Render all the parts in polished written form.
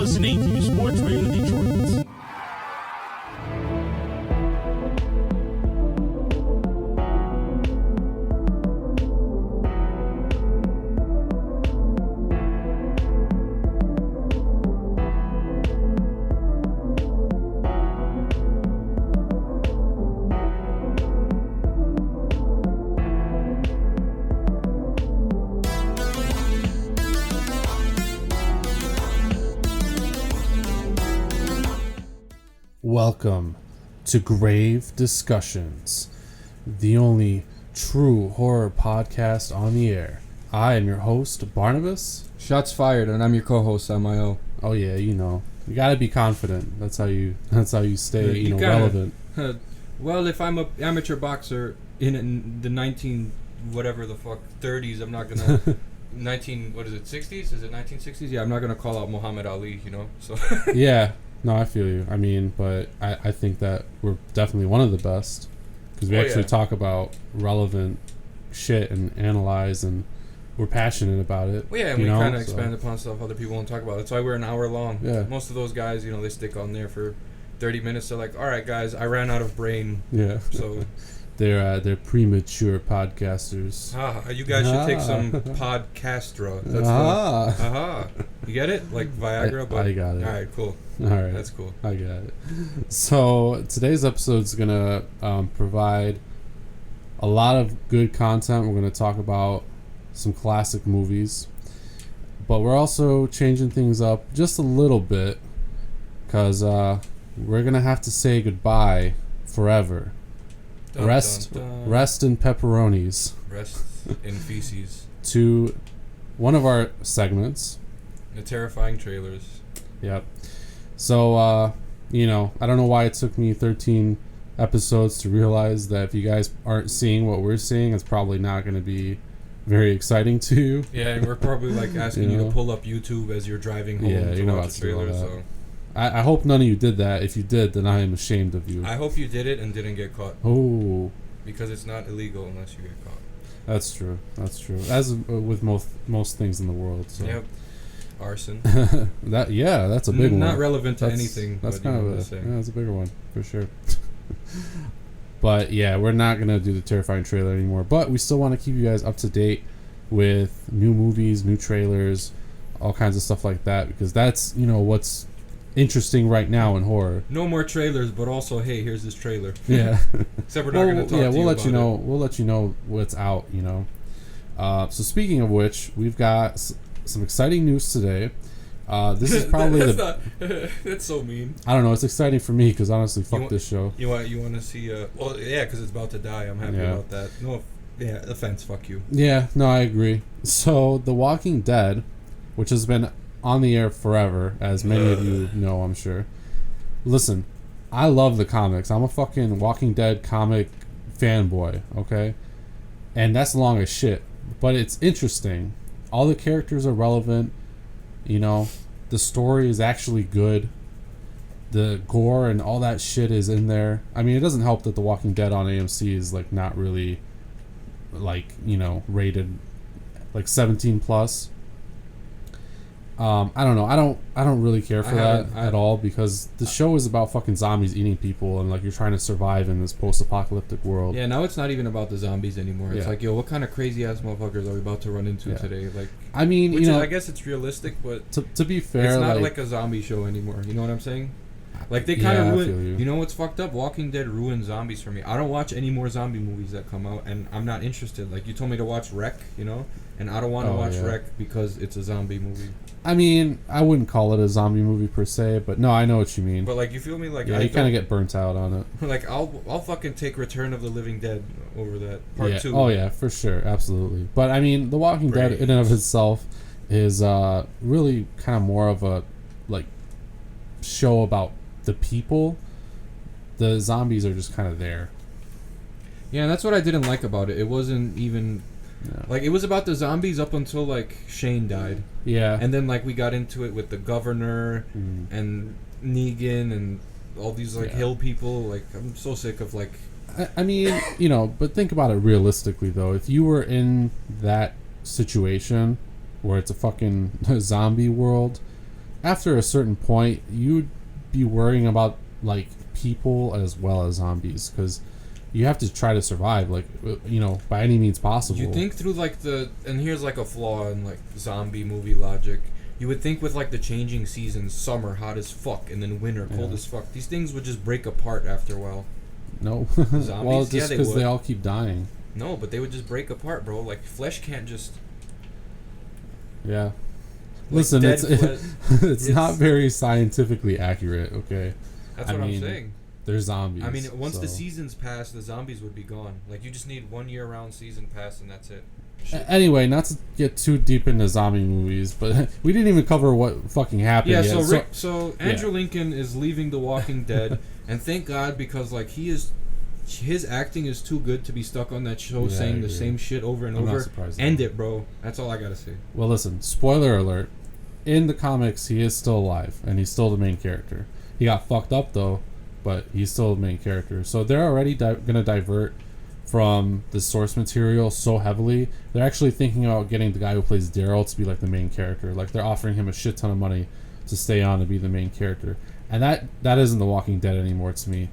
listening to Sports Radio Detroit. Welcome to Grave Discussions, the only true horror podcast on the air. I am your host, Barnabas. Shots fired, and I'm your co-host, Samael. Oh yeah, you gotta be confident. That's how you stay, relevant. Well, if I'm an amateur boxer in the 30s, I'm not gonna 60s? Is it 1960s? Yeah, I'm not gonna call out Muhammad Ali, So Yeah. No, I feel you. I mean, but I think that we're definitely one of the best because we actually talk about relevant shit and analyze, and we're passionate about it. Well, yeah, and we kind of expand upon stuff other people won't talk about. That's why we're an hour long. Yeah. Most of those guys, they stick on there for 30 minutes. They're like, all right, guys, I ran out of brain. Yeah. So they're premature podcasters. You guys should take some Podcastra. That's You get it? Like Viagra? I got it. All right, cool. All right. That's cool. I got it. So today's episode is going to provide a lot of good content. We're going to talk about some classic movies. But we're also changing things up just a little bit because we're going to have to say goodbye forever. Rest in pepperonis. Rest in feces. To one of our segments. The terrifying trailers. Yep. So, I don't know why it took me 13 episodes to realize that if you guys aren't seeing what we're seeing, it's probably not going to be very exciting to you. Yeah, and we're probably like asking you to pull up YouTube as you're driving home to watch the trailer. So I hope none of you did that. If you did, then I am ashamed of you. I hope you did it and didn't get caught. Oh. Because it's not illegal unless you get caught. That's true. As with most things in the world. So. Yep. Arson. That's a big one. Not relevant to anything. That's kind of that's a bigger one for sure. But yeah, we're not gonna do the terrifying trailer anymore. But we still want to keep you guys up to date with new movies, new trailers, all kinds of stuff like that, because that's what's interesting right now in horror. No more trailers, but also, hey, here's this trailer. Yeah. Except we're not gonna talk to you about it. We'll let you know what's out. So speaking of which, we've got some exciting news today. This is probably that's so mean. I don't know. It's exciting for me because honestly, fuck this show. You want to see? Well, yeah, because it's about to die. I'm happy about that. No, offense. Fuck you. Yeah, no, I agree. So, The Walking Dead, which has been on the air forever, as many of you know, I'm sure. Listen, I love the comics. I'm a fucking Walking Dead comic fanboy. Okay, and that's long as shit, but it's interesting. All the characters are relevant. The story is actually good. The gore and all that shit is in there. I mean, it doesn't help that The Walking Dead on AMC is not really rated 17 plus. I don't know. I don't really care for that at all because the show is about fucking zombies eating people and you're trying to survive in this post-apocalyptic world. Yeah, now it's not even about the zombies anymore. It's what kind of crazy ass motherfuckers are we about to run into today? I mean, I guess it's realistic, but to be fair, it's not like a zombie show anymore. You know what I'm saying? They kind of ruin. You know what's fucked up? Walking Dead ruined zombies for me. I don't watch any more zombie movies that come out, and I'm not interested. You told me to watch Wreck, and I don't want to watch Wreck because it's a zombie movie. I mean, I wouldn't call it a zombie movie per se, but no, I know what you mean. But you feel me? You kind of get burnt out on it. I'll fucking take Return of the Living Dead over that part 2. Oh yeah, for sure, absolutely. But I mean, The Walking Dead in and of itself is really kind of more of a show about the people. The zombies are just kind of there. Yeah, and that's what I didn't like about it. It wasn't even it was about the zombies up until Shane died. Yeah. And then we got into it with the governor and Negan and all these hill people. I'm so sick of I mean, but think about it realistically though. If you were in that situation where it's a fucking zombie world, after a certain point, you'd be worrying about like people as well as zombies, because you have to try to survive, like, you know, by any means possible. You think through like and here's like a flaw in like zombie movie logic. You would think with like the changing seasons, summer hot as fuck, and then winter cold as fuck, these things would just break apart after a while. No. Zombies? Well, just because they all keep dying. No, but they would just break apart, bro. Like flesh can't just. Yeah. Like listen, it's not very scientifically accurate. Okay. That's what I'm saying. They're zombies. I mean, once the seasons pass, the zombies would be gone. Like, you just need 1 year-round season pass, and that's it. Anyway, not to get too deep into zombie movies, but we didn't even cover what fucking happened yet. So Andrew Lincoln is leaving The Walking Dead, and thank God, because, like, his acting is too good to be stuck on that show saying the same shit over and over. I'm not surprised. End it, bro. That's all I gotta say. Well, listen, spoiler alert. In the comics, he is still alive, and he's still the main character. He got fucked up, though, but he's still the main character. So they're already going to divert from the source material so heavily. They're actually thinking about getting the guy who plays Daryl to be like the main character. Like, they're offering him a shit ton of money to stay on to be the main character. And that isn't The Walking Dead anymore to me.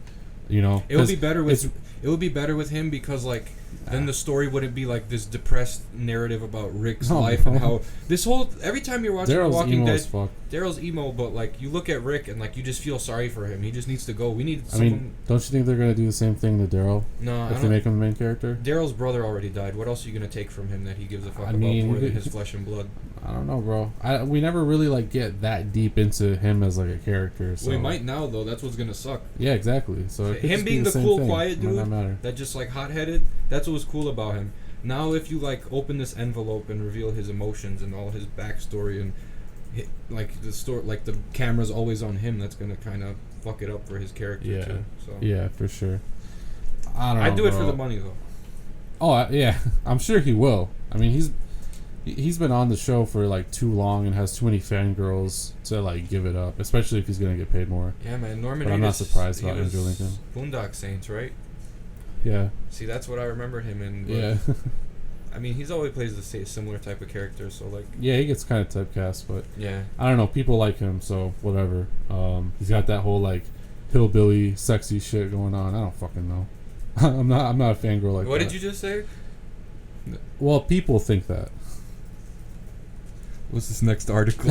You know, it would be better with him, because like then the story wouldn't be like this depressed narrative about Rick's life and how this whole every time you're watching The Walking Dead, Daryl's emo, but like you look at Rick and like you just feel sorry for him. He just needs to go. We need someone. I mean, don't you think they're gonna do the same thing to Daryl? No, if they make him the main character. Daryl's brother already died. What else are you gonna take from him that he gives a fuck about more than his flesh and blood? I don't know, bro. We never really like get that deep into him as like a character. So. We might now, though. That's what's gonna suck. Yeah, exactly. So him being the cool, quiet dude that just like hot-headed. That's what was cool about him. Now, if you like open this envelope and reveal his emotions and all his backstory and like the story, like the camera's always on him, that's gonna kind of fuck it up for his character too. So yeah, for sure. I don't know. I'd do it for the money though. Oh yeah, I'm sure he will. I mean, he's been on the show for like too long and has too many fangirls to like give it up, especially if he's gonna get paid more. Yeah, man. Norman. But I'm not surprised about Andrew Lincoln. Boondock Saints, right? Yeah. See, that's what I remembered him in. Yeah. I mean, he's always plays the similar type of character, so like. Yeah, he gets kind of typecast, but. Yeah. I don't know. People like him, so whatever. He's got that whole like hillbilly sexy shit going on. I don't fucking know. I'm not a fangirl like that. What did you just say? Well, people think that. What's this next article?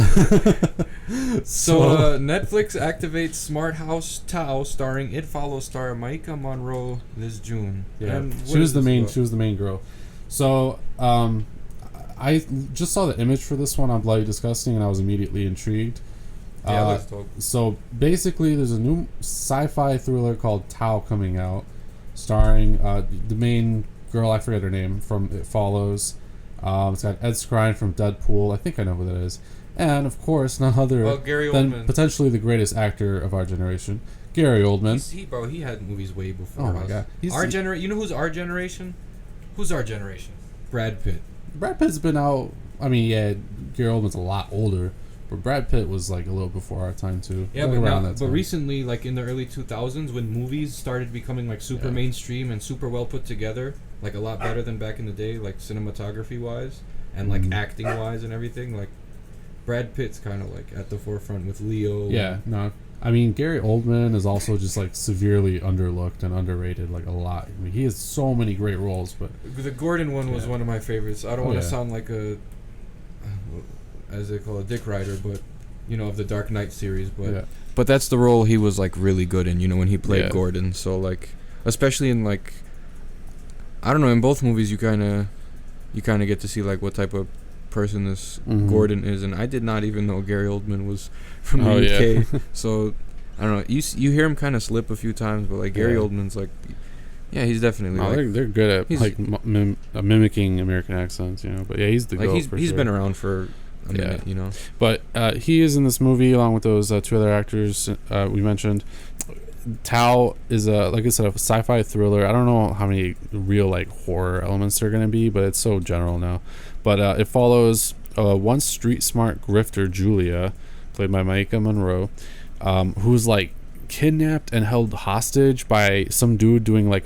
So Netflix activates Smart House Tao, starring It Follows star Maika Monroe this June. Yeah, she was the main girl. So I just saw the image for this one on Bloody Disgusting, and I was immediately intrigued. Yeah, let's talk. So basically, there's a new sci-fi thriller called Tao coming out, starring the main girl. I forget her name from It Follows. It's got Ed Skrein from Deadpool. I think I know who that is. And, of course, none other than potentially the greatest actor of our generation, Gary Oldman. He had movies way before us. Oh, my God. You know who's our generation? Who's our generation? Brad Pitt. Brad Pitt's been out... I mean, yeah, Gary Oldman's a lot older, but Brad Pitt was, like, a little before our time, too. Yeah, but recently, like, in the early 2000s, when movies started becoming, like, super mainstream and super well put together... Like, a lot better than back in the day, like, cinematography-wise, and, like, acting-wise and everything. Like, Brad Pitt's kind of, like, at the forefront with Leo. Yeah, no. I mean, Gary Oldman is also just, like, severely underlooked and underrated, like, a lot. I mean, he has so many great roles, but... The Gordon one was one of my favorites. I don't want to sound like as they call it, dick rider, but, you know, of the Dark Knight series, but... Yeah. But that's the role he was, like, really good in, you know, when he played Gordon. So, like, especially in, like... I don't know. In both movies, you kind of get to see like what type of person this Gordon is, and I did not even know Gary Oldman was from the UK. Yeah. So I don't know. You hear him kind of slip a few times, but like Gary Oldman's like, yeah, he's definitely. No, they're good at like mimicking American accents, you know. But yeah, he's the goat. He's been around for a minute, you know. But he is in this movie along with those two other actors we mentioned. Tao is like I said, a sci-fi thriller. I don't know how many real like horror elements there are going to be, but it's so general now. But it follows one street smart grifter, Julia, played by Maika Monroe, who's like kidnapped and held hostage by some dude doing like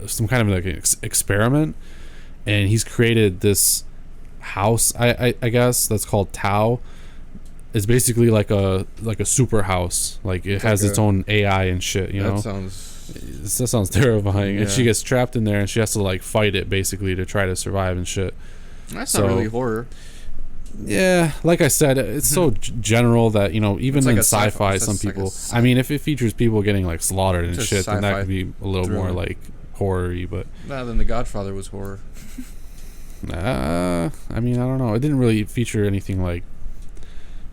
some kind of like an experiment, and he's created this house, I guess, that's called Tao. is basically like a super house. Like it has its own AI and shit. You know, that sounds terrifying. Yeah. And she gets trapped in there, and she has to like fight it basically to try to survive and shit. That's not really horror. Yeah, like I said, it's so general that, you know, even in sci-fi, some people. I mean, if it features people getting like slaughtered and shit, then that could be a little more like horror-y. But then The Godfather was horror. I mean, I don't know. It didn't really feature anything like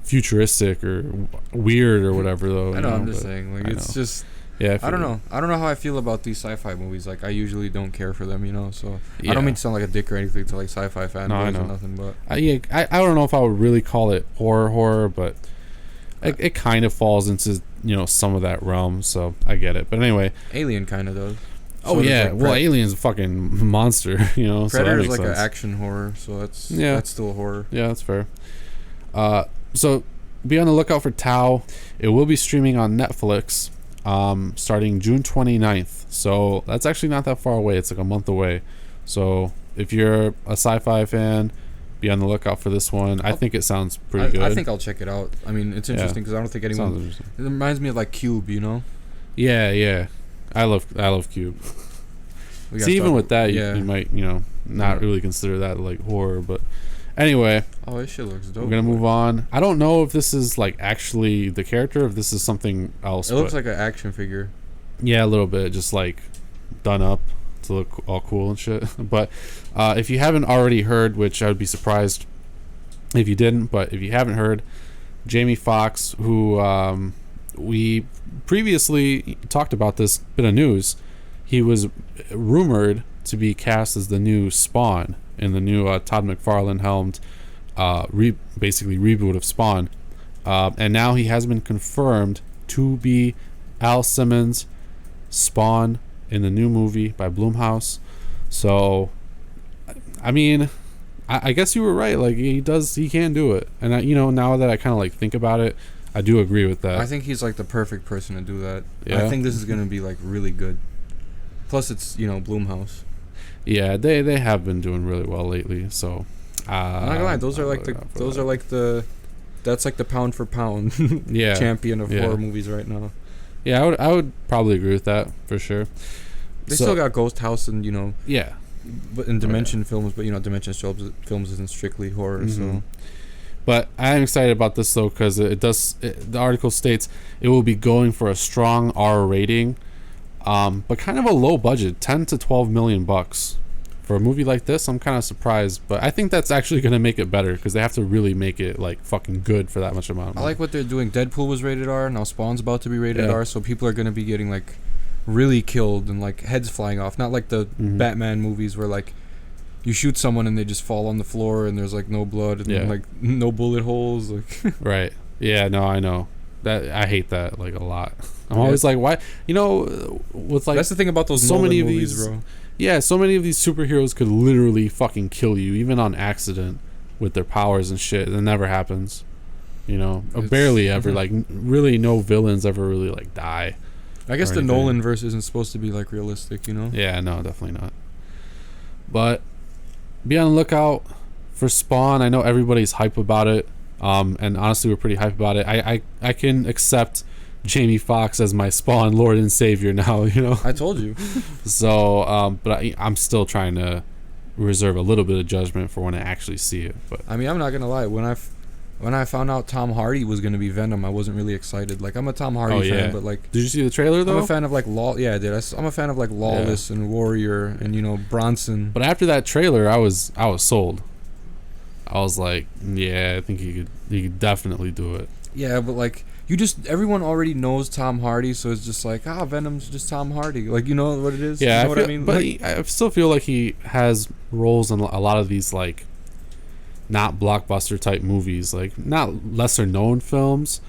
futuristic or weird or whatever, though. I know. I'm just saying, like, it's just. Yeah, I don't know. I don't know how I feel about these sci-fi movies. Like, I usually don't care for them, you know. So I don't mean to sound like a dick or anything to like sci-fi fanboys or nothing, but I don't know if I would really call it horror, but it kind of falls into, you know, some of that realm. So I get it. But anyway, Alien kind of does. Oh yeah, well, Alien's a fucking monster, you know. Predator's so like an action horror, so that's still horror. Yeah, that's fair. So be on the lookout for Tau. It will be streaming on Netflix. Starting June 29th. So that's actually not that far away. It's like a month away. So if you're a sci-fi fan, be on the lookout for this one. I think it sounds pretty good. I think I'll check it out. I mean, it's interesting because I don't think anyone. It reminds me of like Cube, you know? Yeah. I love Cube. See, even with that, you might, you know, not really consider that like horror, but anyway. Oh, this shit looks dope. We're gonna move on. I don't know if this is like actually the character, if this is something else. It looks like an action figure. Yeah, a little bit, just like done up to look all cool and shit. But if you haven't already heard, which I would be surprised if you didn't, but if you haven't heard, Jamie Foxx, who we previously talked about this bit of news, he was rumored to be cast as the new Spawn in the new Todd McFarlane helmed basically reboot of Spawn, and now he has been confirmed to be Al Simmons' Spawn in the new movie by Blumhouse. So I mean, I guess you were right. Like he can do it, and you know, now that I kind of like think about it, I do agree with that. I think he's like the perfect person to do that. Yeah. I think this is gonna be like really good. Plus, it's, you know, Blumhouse. Yeah, they have been doing really well lately. So I'm not gonna lie, those are like the that's like the pound for pound champion of horror movies right now. Yeah, I would probably agree with that for sure. They still got Ghost House and, you know, but in Dimension films, but you know, Dimension films isn't strictly horror. So, but I'm excited about this though because the article states it will be going for a strong R rating, but kind of a low budget, 10 to 12 million bucks. For a movie like this, I'm kind of surprised, but I think that's actually going to make it better because they have to really make it like fucking good for that much amount of money. I like what they're doing. Deadpool was rated R, now Spawn's about to be rated R, so people are going to be getting like really killed and like heads flying off. Not like the Batman movies where like you shoot someone and they just fall on the floor and there's like no blood and like no bullet holes. Like right. Yeah, no, I know. That I hate that like a lot. I'm always like, why? You know, with like that's the thing about those so many movies, bro. Yeah, so many of these superheroes could literally fucking kill you, even on accident, with their powers and shit. It never happens, you know. Barely ever. Like, really, no villains ever really like die. I guess the Nolan verse isn't supposed to be like realistic, you know. Yeah, no, definitely not. But be on the lookout for Spawn. I know everybody's hype about it, and honestly, we're pretty hype about it. I can accept Jamie Foxx as my Spawn Lord and Savior now, you know. I told you. So, but I'm still trying to reserve a little bit of judgment for when I actually see it. But I mean, I'm not gonna lie. When I found out Tom Hardy was gonna be Venom, I wasn't really excited. Like, I'm a Tom Hardy fan, but like, did you see the trailer though? I'm a fan of like Yeah, I did. I'm a fan of like Lawless and Warrior and, you know, Bronson. But after that trailer, I was sold. I was like, yeah, I think he could definitely do it. Yeah, but like, everyone already knows Tom Hardy, so it's just like, Venom's just Tom Hardy. Like, you know what it is? Yeah, you know what I mean? But I still feel like he has roles in a lot of these, like, not blockbuster type movies, like, not lesser known films,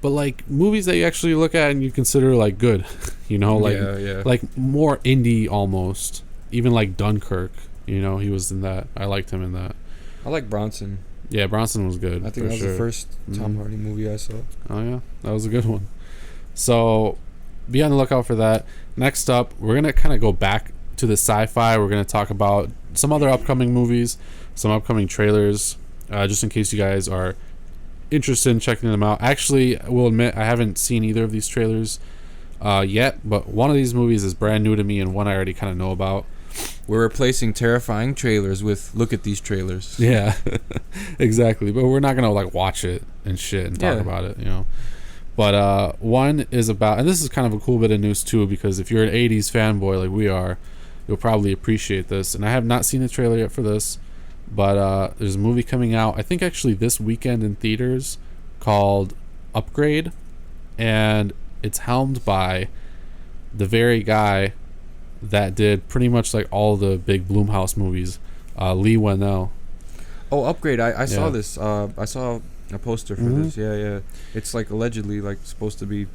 but like movies that you actually look at and you consider like good, you know, like like more indie almost. Even like Dunkirk, you know, he was in that. I liked him in that. I like Bronson. Yeah, Bronson was good. I think that was the first Tom Hardy movie I saw. Oh, yeah. That was a good one. So, be on the lookout for that. Next up, we're going to kind of go back to the sci-fi. We're going to talk about some other upcoming movies, some upcoming trailers, just in case you guys are interested in checking them out. Actually, I will admit I haven't seen either of these trailers yet, but one of these movies is brand new to me and one I already kind of know about. We're replacing terrifying trailers with look at these trailers. Yeah, exactly. But we're not gonna like watch it and shit and talk about it, you know. But one is about, and this is kind of a cool bit of news too, because if you're an 80s fanboy like we are, you'll probably appreciate this. And I have not seen the trailer yet for this, but there's a movie coming out, I think actually this weekend in theaters, called Upgrade, and it's helmed by the very guy that did pretty much like all the big Blumhouse movies, Lee Whannell. Oh, Upgrade! I saw this. I saw a poster for this. Yeah. It's like allegedly like supposed to be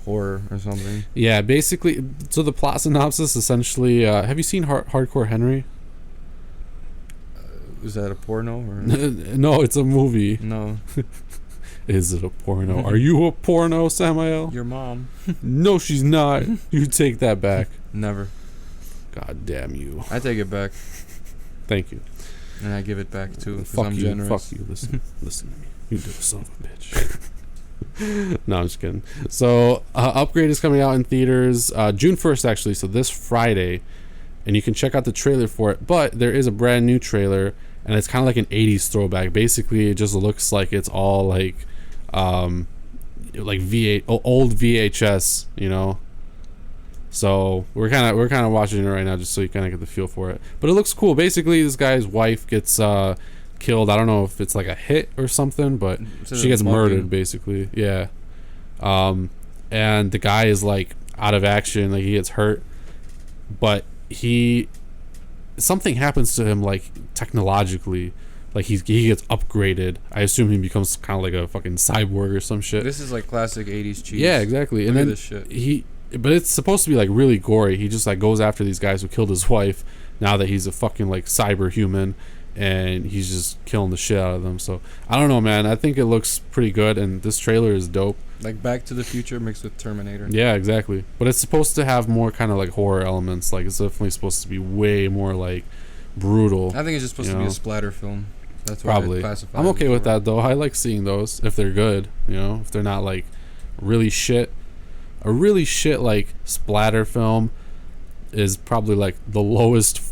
horror or something. Yeah, basically. So the plot synopsis essentially. Have you seen Hardcore Henry? Is that a porno or? No, it's a movie. No. Is it a porno? Are you a porno, Samael? Your mom. No, she's not. You take that back. Never. God damn you. I take it back. Thank you. And I give it back too, because Fuck I'm you. generous. Fuck you. Listen to me. You little son of a bitch. No, I'm just kidding. So, Upgrade is coming out in theaters June 1st, actually. So this Friday, and you can check out the trailer for it. But there is a brand new trailer, and it's kind of like an 80s throwback. Basically, it just looks like it's all like old VHS, you know. So we're kind of watching it right now just so you kind of get the feel for it. But it looks cool. Basically, this guy's wife gets killed. I don't know if it's like a hit or something, but she gets murdered basically. Yeah. And the guy is like out of action, like he gets hurt, but something happens to him like technologically. Like he gets upgraded. I assume he becomes kind of like a fucking cyborg or some shit. This is like classic 80s cheese. Yeah, exactly. Look and then this shit. But it's supposed to be like really gory. He just like goes after these guys who killed his wife now that he's a fucking like cyber human, and he's just killing the shit out of them. So I don't know, man. I think it looks pretty good, and this trailer is dope. Like Back to the Future mixed with Terminator. Yeah, exactly. But it's supposed to have more kind of like horror elements. Like it's definitely supposed to be way more like brutal. I think it's just supposed to be a splatter film. That's what probably. I classify. I'm okay with that though. I like seeing those if they're good. You know, if they're not like really shit. A really shit like splatter film is probably like the lowest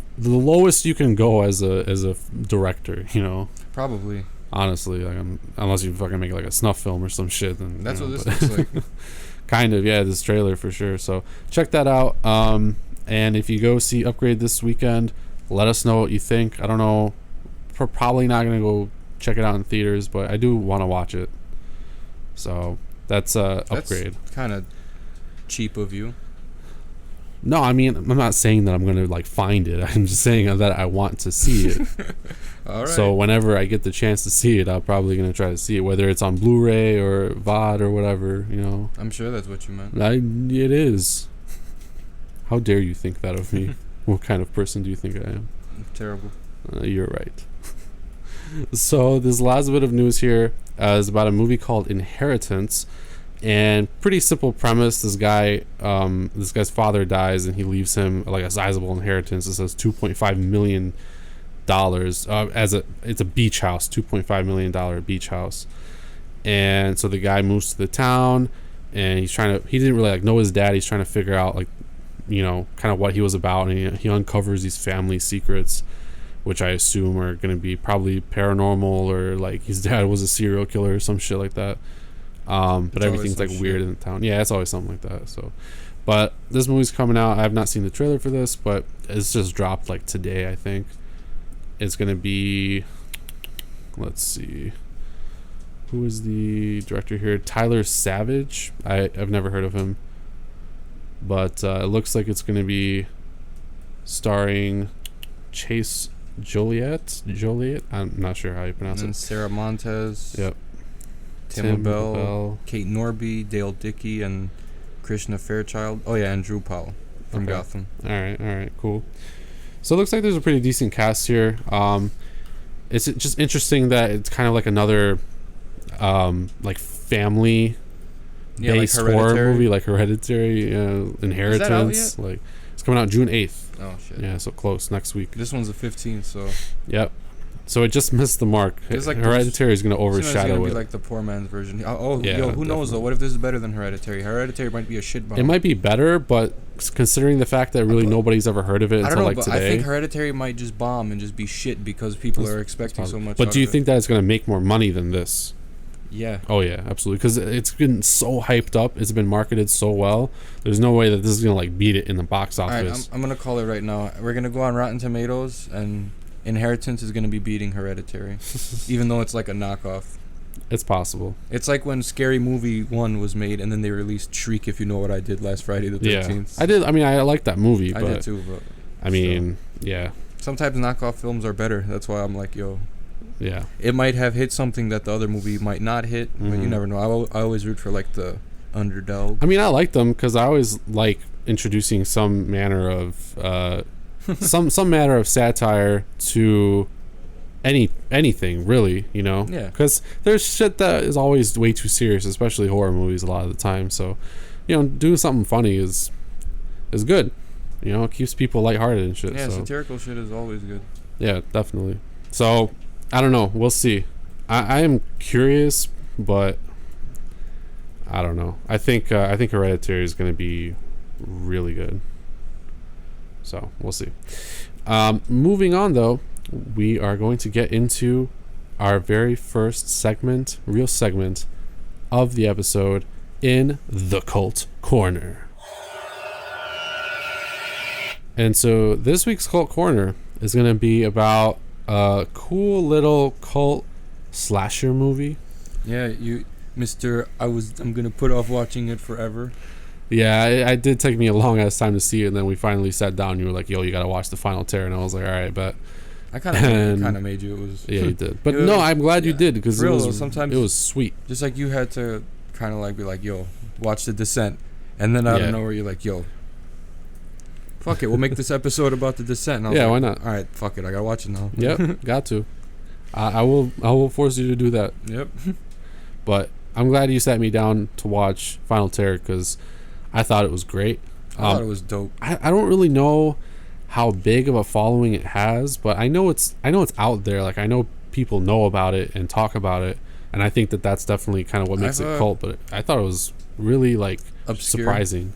you can go as a director, you know. Probably. Honestly, like unless you fucking make like a snuff film or some shit, then that's what this looks like. Kind of, yeah, this trailer for sure. So check that out. And if you go see Upgrade this weekend, let us know what you think. I don't know. We're probably not gonna go check it out in theaters, but I do want to watch it. So that's Upgrade. Kind of cheap of you. No, I mean, I'm not saying that I'm gonna like find it. I'm just saying that I want to see it. All right. So whenever I get the chance to see it, I'm probably gonna try to see it, whether it's on Blu-ray or VOD or whatever. You know. I'm sure that's what you meant. It is. How dare you think that of me? What kind of person do you think I am? Terrible. You're right. So this last bit of news here is about a movie called Inheritance. And pretty simple premise. This guy's father dies, and he leaves him like a sizable inheritance. It says $2.5 million. It's a beach house, $2.5 million beach house. And so the guy moves to the town, and he didn't really like know his dad. He's trying to figure out like, you know, kind of what he was about, and he uncovers these family secrets, which I assume are going to be probably paranormal, or like his dad was a serial killer or some shit like that. But everything's like weird in the town. Yeah, it's always something like that. So, but this movie's coming out. I have not seen the trailer for this, but it's just dropped like today, I think. It's gonna be, let's see, who is the director here? Tyler Savage. I've never heard of him, but it looks like it's gonna be starring Chase Joliet. I'm not sure how you pronounce it. And Sarah Montez. Yep. Tim LaBelle, Kate Norby, Dale Dickey, and Krishna Fairchild. Oh yeah, and Drew Powell from Gotham. All right, cool. So it looks like there's a pretty decent cast here. It's just interesting that it's kind of like another like family based horror movie, like Hereditary, Inheritance. Is that out yet? Like it's coming out June 8th. Oh shit. Yeah, so close next week. This one's the 15th, so. Yep. So it just missed the mark. It's like Hereditary is going to overshadow gonna it. Be like the poor man's version. Who definitely. knows though? What if this is better than Hereditary? Hereditary might be a shit bomb. It might be better, but considering the fact that really nobody's ever heard of it until like today. I think Hereditary might just bomb and just be shit because people are expecting so much. But do you think that it's going to make more money than this? Yeah. Oh yeah, absolutely. Because it's been so hyped up. It's been marketed so well. There's no way that this is gonna like beat it in the box office. All right, I'm gonna call it right now. We're gonna go on Rotten Tomatoes, and Inheritance is gonna be beating Hereditary, even though it's like a knockoff. It's possible. It's like when Scary Movie 1 was made, and then they released Shriek, If You Know What I Did, last Friday the 13th. Yeah, I did. I mean, I like that movie. I but, did too, but I mean, yeah. Sometimes knockoff films are better. That's why I'm like, yo. Yeah. It might have hit something that the other movie might not hit, but you never know. I always root for like the underdog. I mean, I like them because I always like introducing some manner of some manner of satire to anything really, you know. Yeah. Because there's shit that is always way too serious, especially horror movies a lot of the time. So, you know, doing something funny is good. You know, it keeps people lighthearted and shit. Yeah, so. satirical shit is always good. Yeah, definitely. So, I don't know. We'll see. I am curious, but I don't know. I think Hereditary is going to be really good. So, we'll see. Moving on, though, we are going to get into our very first segment, real segment of the episode in the Cult Corner. And so this week's Cult Corner is going to be about a cool little cult slasher movie. Yeah, I'm going to put off watching it forever. Yeah, it did take me a long ass time to see it, and then we finally sat down and you were like, yo, you got to watch the final tear, and I was like, all right, but I kind of made you. It was yeah, you did. But no, I'm glad you did because it was sweet. Just like you had to kind of like be like, yo, watch The Descent, and then out of nowhere you're like, yo, fuck it, we'll make this episode about The Descent. And I was like, why not? All right, fuck it, I gotta watch it now. Yep, got to. I will force you to do that. Yep. But I'm glad you sat me down to watch Final Terror because I thought it was great. I thought it was dope. I don't really know how big of a following it has, but I know it's out there. Like I know people know about it and talk about it, and I think that's definitely kind of what makes it cult. But I thought it was really like obscure. Surprising.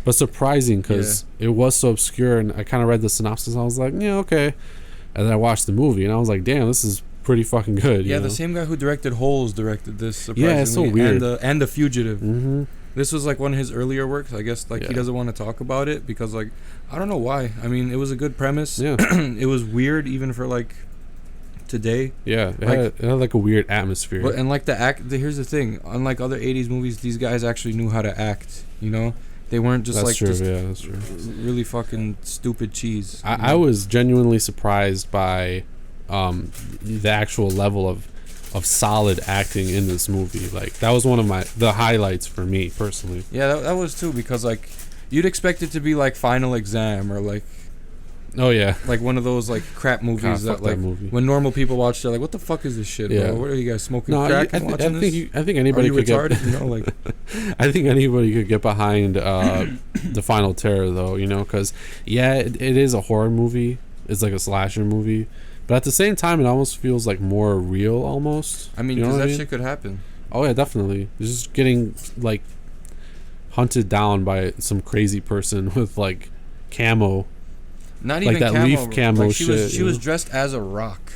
But surprising because it was so obscure, and I kind of read the synopsis and I was like, yeah, okay. And then I watched the movie and I was like, damn, this is pretty fucking good. Yeah, you know? The same guy who directed Holes directed this. Surprisingly. Yeah, it's so weird. And the Fugitive. Mm-hmm. This was like one of his earlier works. I guess he doesn't want to talk about it because like I don't know why. I mean, it was a good premise. Yeah. It was weird even for like today. Yeah, it had like a weird atmosphere. But and like here's the thing. Unlike other 80s movies, these guys actually knew how to act. You know. They weren't just that's true. Really fucking stupid cheese. I was genuinely surprised by the actual level of solid acting in this movie. Like that was one of the highlights for me personally. Yeah, that was too because like you'd expect it to be like Final Exam or like like one of those like crap movies that like when normal people watch they're like, what the fuck is this shit? Yeah. Bro? What are you guys smoking crack and watching this? I think anybody could retarded? get. You know, like I think anybody could get behind the Final Terror though, you know, because it is a horror movie. It's like a slasher movie, but at the same time, it almost feels like more real. Almost. I mean, because that shit could happen. Oh yeah, definitely. Just getting like hunted down by some crazy person with like camo. Not like even that camo, leaf camo like shit. She was dressed as a rock.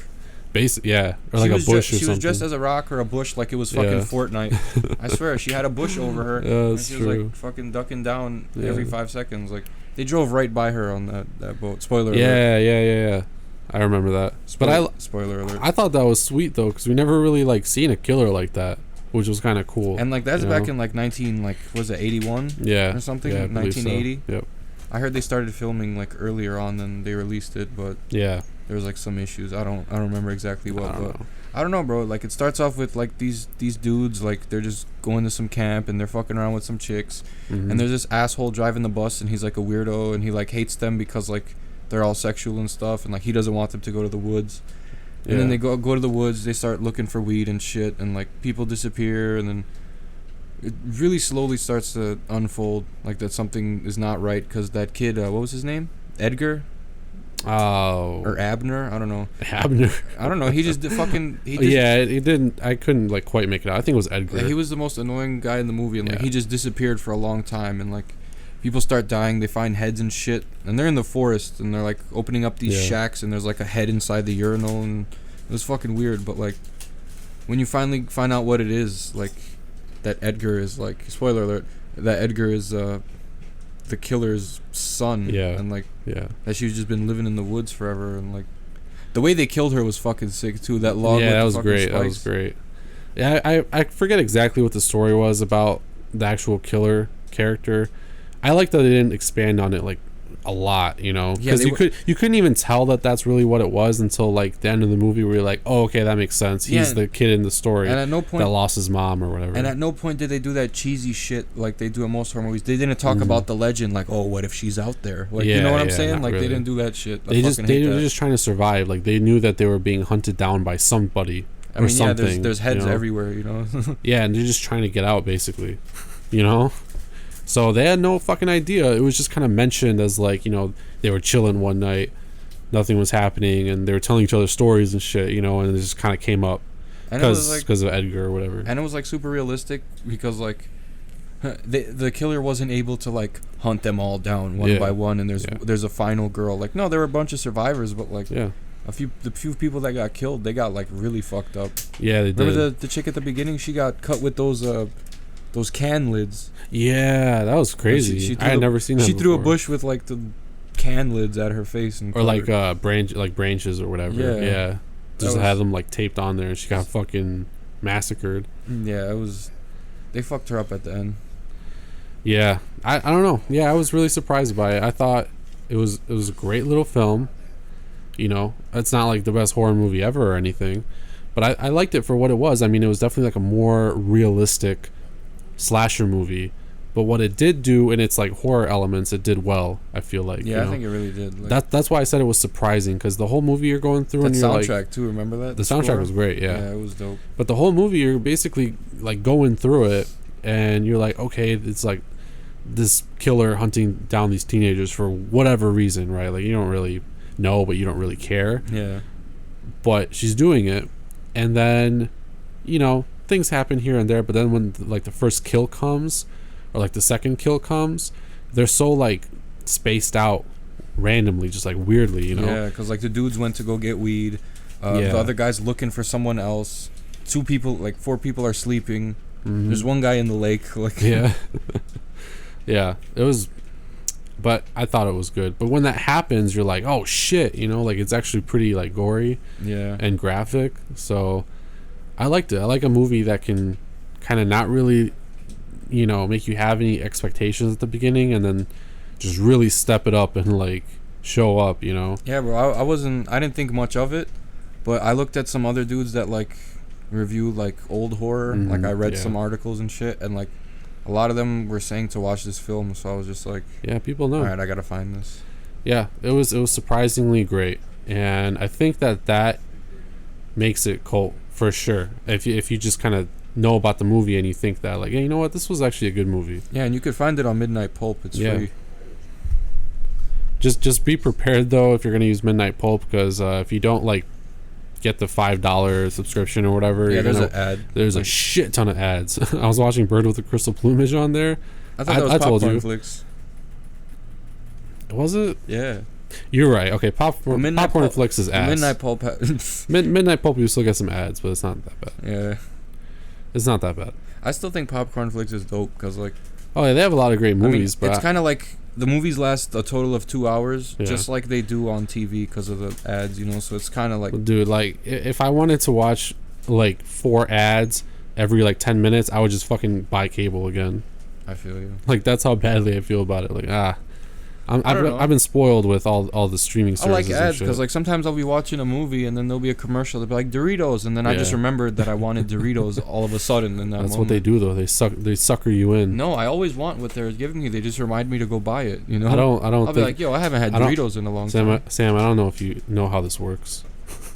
Basically, yeah, or like a bush or something. She was dressed as a rock or a bush, like it was fucking Fortnite. I swear, she had a bush over her, and she was like fucking ducking down every 5 seconds. Like they drove right by her on that boat. Spoiler alert. Yeah. I remember that. Spoiler alert. I thought that was sweet though, because we never really like seen a killer like that, which was kind of cool. And like that's back in like 81? Yeah, or something. Yeah, 1980. So. Yep. I heard they started filming like earlier on than they released it, but there was like some issues. I don't remember exactly what. I don't know, bro. Like it starts off with like these dudes like they're just going to some camp and they're fucking around with some chicks, and there's this asshole driving the bus and he's like a weirdo and he like hates them because like they're all sexual and stuff and like he doesn't want them to go to the woods. And then they go to the woods, they start looking for weed and shit, and like people disappear, and then it really slowly starts to unfold like that something is not right because that kid, what was his name? Edgar? Oh. Or Abner, I don't know. Abner. I don't know. He just fucking. Yeah, it didn't. I couldn't like quite make it out. I think it was Edgar. He was the most annoying guy in the movie, and like Yeah. he just disappeared for a long time, and like people start dying. They find heads and shit, and they're in the forest, and they're like opening up these shacks, and there's like a head inside the urinal, and it was fucking weird. But like when you finally find out what it is, like that Edgar is like, spoiler alert, that Edgar is the killer's son. Yeah. And like Yeah. that she's just been living in the woods forever, and like the way they killed her was fucking sick too. That log. Yeah, with that the was fucking great. spikes. That was great. Yeah, I forget exactly what the story was about the actual killer character. I like that they didn't expand on it like a lot, you know, because you couldn't even tell that that's really what it was until like the end of the movie where you're like, oh, okay, that makes sense. He's the kid in the story and at no point that lost his mom or whatever. And at no point did they do that cheesy shit like they do in most horror movies. They didn't talk about the legend, like, oh, what if she's out there? Like, you know what I'm saying? Like, really. they didn't do that shit. They were just trying to survive. Like, they knew that they were being hunted down by somebody or something. Yeah, there's heads you know? everywhere, you know. Yeah, and they're just trying to get out, basically, you know. So they had no fucking idea. It was just kind of mentioned as like, you know, they were chilling one night, nothing was happening, and they were telling each other stories and shit, you know, and it just kind of came up because of Edgar or whatever. And it was like super realistic because like the killer wasn't able to like hunt them all down one by one, and there's a final girl. Like, no, there were a bunch of survivors, but like the few people that got killed, they got like really fucked up. Yeah, they did. Remember the chick at the beginning? She got cut with those can lids. Yeah, that was crazy. I had never seen that. She before. threw a bush with like the can lids at her face and or like branches or whatever. Yeah. Just had them like taped on there, and she got fucking massacred. Yeah, they fucked her up at the end. Yeah, I don't know. Yeah, I was really surprised by it. I thought it was a great little film. You know, it's not like the best horror movie ever or anything, but I liked it for what it was. I mean, it was definitely like a more realistic slasher movie, but what it did do in its like horror elements, it did well. I feel like I think it really did. Like, that's why I said it was surprising, because the whole movie you're going through, and you're soundtrack like, too. Remember that the soundtrack was great. Yeah, it was dope. But the whole movie, you're basically like going through it, and you're like, okay, it's like this killer hunting down these teenagers for whatever reason, right? Like, you don't really know, but you don't really care. Yeah. But she's doing it, and then, you know, things happen here and there, but then when like the first kill comes, or like the second kill comes, they're so like spaced out randomly, just like weirdly, you know. Yeah, because like the dudes went to go get weed, the other guy's looking for someone else, 4 people are sleeping, there's one guy in the lake, like yeah. Yeah, it was, but I thought it was good. But when that happens, you're like, oh shit, you know, like it's actually pretty like gory and graphic. So I liked it. I like a movie that can kind of not really, you know, make you have any expectations at the beginning, and then just really step it up and like show up, you know. Yeah, bro. I didn't think much of it, but I looked at some other dudes that like review like old horror. Like I read some articles and shit, and like a lot of them were saying to watch this film. So I was just like, yeah, people know. All right, I gotta find this. Yeah, it was surprisingly great, and I think that makes it cult for sure. If you just kind of know about the movie and you think that like, hey, you know what, this was actually a good movie. Yeah, and you could find it on Midnight Pulp. It's free. Just be prepared though if you're gonna use Midnight Pulp, because if you don't like get the $5 subscription or whatever, there's an ad. There's a shit ton of ads. I was watching Bird with the Crystal Plumage on there. I thought that was Popcorn Flicks. Was it? Yeah. You're right. Okay, Popcorn Flicks is ass. Midnight Pulp. Midnight Pulp, you still get some ads, but it's not that bad. Yeah. It's not that bad. I still think Popcorn Flicks is dope because like. Oh yeah, they have a lot of great movies, but it's kind of like the movies last a total of 2 hours, just like they do on TV because of the ads, you know. So it's kind of like, dude, like if I wanted to watch like 4 ads every like 10 minutes, I would just fucking buy cable again. I feel you. Like that's how badly I feel about it. Like I've been spoiled with all the streaming services. I like ads because like sometimes I'll be watching a movie and then there'll be a commercial. They'll be like Doritos, and then I just remembered that I wanted Doritos all of a sudden. In that That's moment. what they do though. They sucker you in. No, I always want what they're giving me. They just remind me to go buy it. You know. I'll be like, yo, I haven't had Doritos in a long time. Sam, I don't know if you know how this works.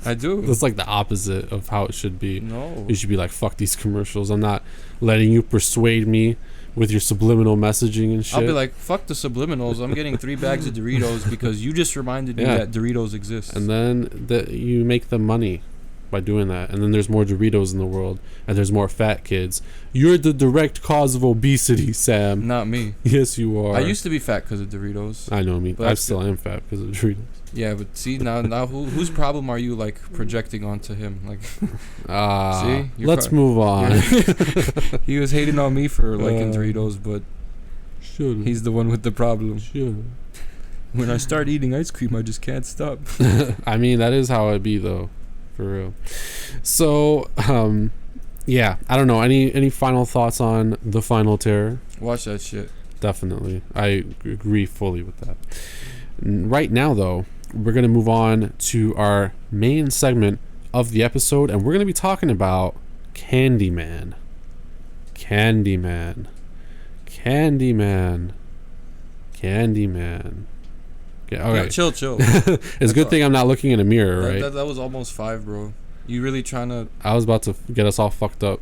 I do. It's like the opposite of how it should be. No. You should be like, fuck these commercials. I'm not letting you persuade me with your subliminal messaging and shit. I'll be like, fuck the subliminals. I'm getting 3 bags of Doritos because you just reminded me that Doritos exist. And then you make them money by doing that. And then there's more Doritos in the world, and there's more fat kids. You're the direct cause of obesity, Sam. Not me. Yes, you are. I used to be fat because of Doritos. I know me. I still am fat because of Doritos. Yeah, but see now whose problem are you like projecting onto him? Like, see, let's move on. He was hating on me for liking Doritos, but he's the one with the problem. When I start eating ice cream, I just can't stop. I mean, that is how it be though, for real. So, yeah, I don't know. Any final thoughts on The Final Terror? Watch that shit. Definitely, I agree fully with that. Right now, though, we're going to move on to our main segment of the episode, and we're going to be talking about Candyman. Candyman. Candyman. Candyman. Okay, all right. Yeah, chill. It's a good thing I'm not looking in a mirror, right? That was almost 5, bro. You really trying to... I was about to get us all fucked up.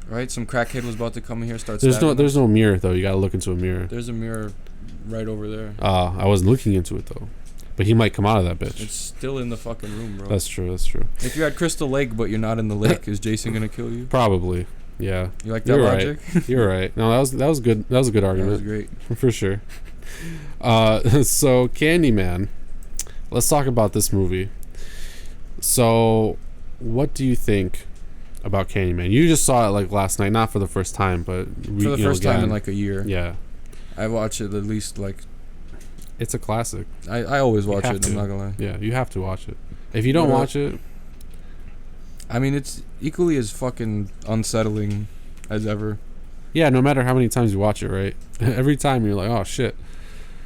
Right? Some crackhead was about to come in here and start There's no mirror, though. You got to look into a mirror. There's a mirror right over there. I wasn't looking into it, though. But he might come out of that bitch. It's still in the fucking room, bro. That's true. If you're at Crystal Lake, but you're not in the lake, is Jason gonna kill you? Probably. Yeah. You like that logic? Right. You're right. No, that was good. That was a good argument. That was great. For sure. So Candyman. Let's talk about this movie. So, what do you think about Candyman? You just saw it like last night, not for the first time, but for the first time in like a year. Yeah. I watch it at least like. It's a classic. I always watch it. I'm not gonna lie. Yeah, you have to watch it. If you don't watch it, I mean, it's equally as fucking unsettling as ever. Yeah, no matter how many times you watch it, right? Every time you're like, oh shit.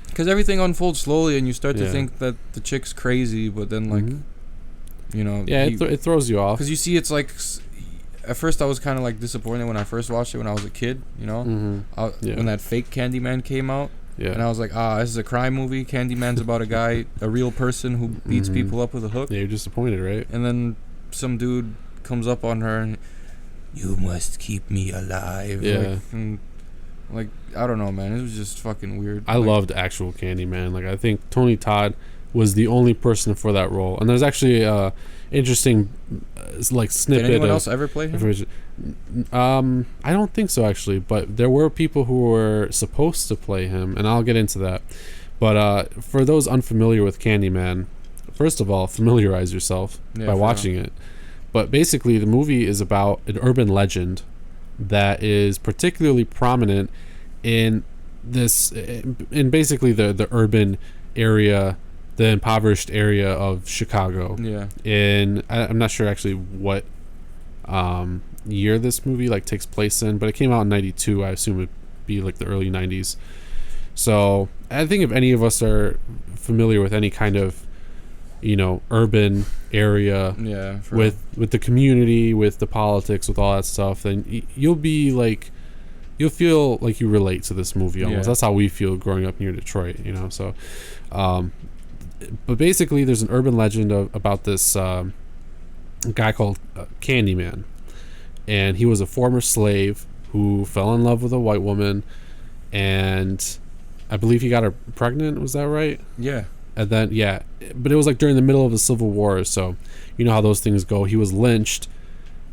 Because everything unfolds slowly, and you start to think that the chick's crazy, but then like, you know, yeah, it throws you off. Because you see, it's like. At first, I was kind of like disappointed when I first watched it when I was a kid. You know, when that fake Candyman came out. Yeah. And I was like, this is a crime movie. Candyman's about a guy, a real person who beats people up with a hook. Yeah, you're disappointed, right? And then some dude comes up on her and, you must keep me alive. Yeah. Like, I don't know, man. It was just fucking weird. I loved actual Candyman. Like, I think Tony Todd was the only person for that role. And there's actually interesting like snippet. Did anyone else ever play him? I don't think so, actually, but there were people who were supposed to play him, and I'll get into that. But for those unfamiliar with Candyman, first of all, familiarize yourself by watching it. But basically, the movie is about an urban legend that is particularly prominent in basically the urban area, the impoverished area of Chicago. Yeah. I'm not sure actually what year this movie like takes place in, but it came out in 92. I assume it'd be like the early 90s. So I think if any of us are familiar with any kind of, you know, urban area, with the community, with the politics, with all that stuff, then you'll feel like you relate to this movie almost. That's how we feel growing up near Detroit, you know. So but basically there's an urban legend about this guy called Candyman, and he was a former slave who fell in love with a white woman, and I believe he got her pregnant. Was that right? Yeah. And then but it was like during the middle of the Civil War, so you know how those things go. He was lynched,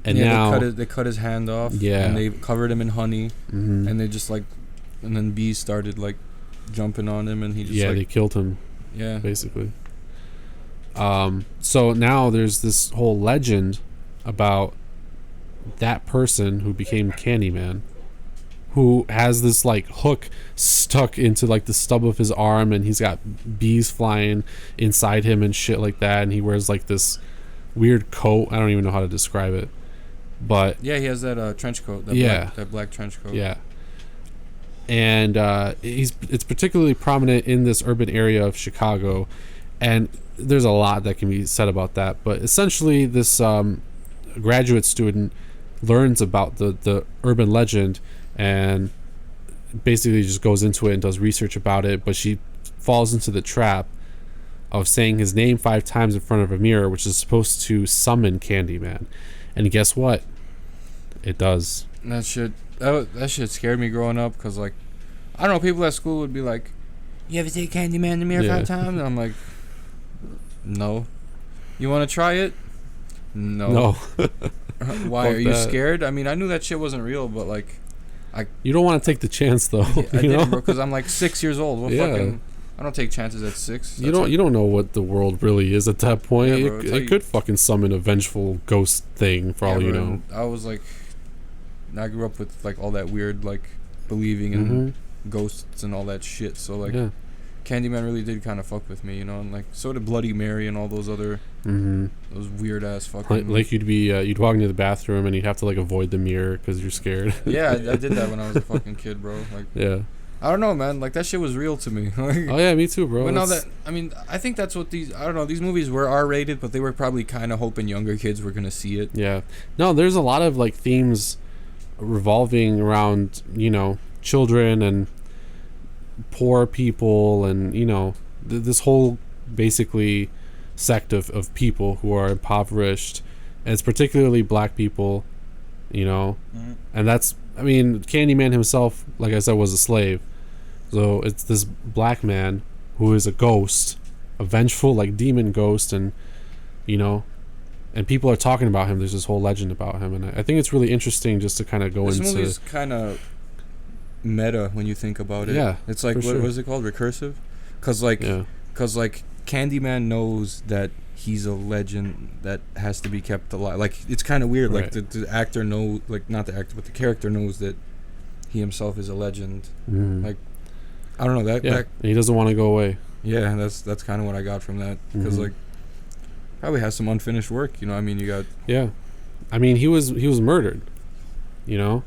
and now they cut his hand off. Yeah. And they covered him in honey, and they just like, and then bees started like jumping on him, and he just they killed him. Yeah. Basically. So now there's this whole legend about that person who became Candyman, who has this like hook stuck into like the stub of his arm, and he's got bees flying inside him and shit like that, and he wears like this weird coat. I don't even know how to describe it, but he has that trench coat. That black trench coat. Yeah. And it's particularly prominent in this urban area of Chicago, and there's a lot that can be said about that. But essentially, this graduate student learns about the urban legend and basically just goes into it and does research about it. But she falls into the trap of saying his name 5 times in front of a mirror, which is supposed to summon Candyman. And guess what? It does. That shit that shit scared me growing up because, like, I don't know, people at school would be like, you ever take Candyman in the mirror 5 times? And I'm like, no. You want to try it? No. Why? Are you scared? I mean, I knew that shit wasn't real, but, like, you don't want to take the chance, though. I didn't, bro, because I'm, like, 6 years old. Well, fucking... I don't take chances at 6. You don't know what the world really is at that point. Yeah, bro, it could fucking summon a vengeful ghost thing for all you know. I was like, I grew up with like all that weird like believing in ghosts and all that shit. So like, Candyman really did kind of fuck with me, you know. And like, so did Bloody Mary and all those other those weird ass fucking. Like you'd walk into the bathroom and you'd have to like avoid the mirror because you're scared. Yeah, I did that when I was a fucking kid, bro. Like, yeah. I don't know, man. Like, that shit was real to me. Like, oh, yeah, me too, bro. But now that... I mean, I think that's what these... I don't know. These movies were R-rated, but they were probably kind of hoping younger kids were going to see it. Yeah. No, there's a lot of, like, themes revolving around, you know, children and poor people and, you know, this whole, basically, sect of people who are impoverished. And it's particularly black people, you know. And that's... I mean, Candyman himself, like I said, was a slave. So it's this black man who is a ghost, a vengeful, like, demon ghost, and, you know, and people are talking about him. There's this whole legend about him, and I think it's really interesting just to kind of go into... This movie's kind of meta when you think about it. Yeah, it's like, what is it called? Recursive? Because, like, Candyman knows that he's a legend that has to be kept alive. Like, it's kind of weird. Right. Like, the actor knows... Like, not the actor, but the character knows that he himself is a legend. Like, I don't know that. Yeah, and he doesn't want to go away. Yeah, that's kind of what I got from that. Because like, probably has some unfinished work. You know, I mean, you got. Yeah, I mean, he was murdered. You know,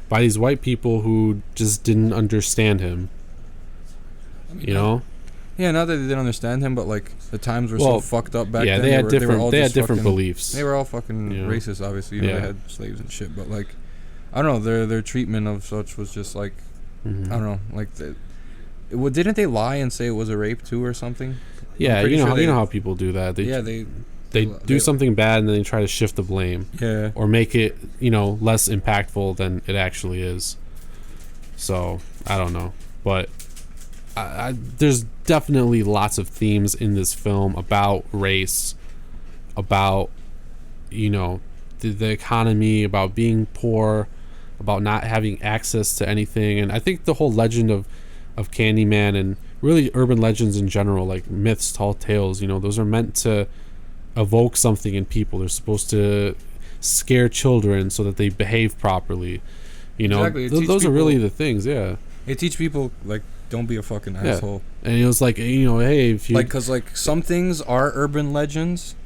by these white people who just didn't understand him. I mean, you know. Yeah, not that they didn't understand him, but like the times were so fucked up back then. Yeah, they had different beliefs. They were all fucking racist, obviously. You know, they had slaves and shit, but like, I don't know, their treatment of such was just like, I don't know, like. Didn't they lie and say it was a rape too or something? Yeah, you know how people do that. They do something bad and then they try to shift the blame. Yeah. Or make it, you know, less impactful than it actually is. So, I don't know. But there's definitely lots of themes in this film about race, about, you know, the economy, about being poor, about not having access to anything. And I think the whole legend of Candyman and really urban legends in general, like myths, tall tales, you know, those are meant to evoke something in people. They're supposed to scare children so that they behave properly. You know, exactly. Those are really the things, yeah. They teach people, like, don't be a fucking asshole. And it was like, you know, hey, if you... Like, because, like, some things are urban legends,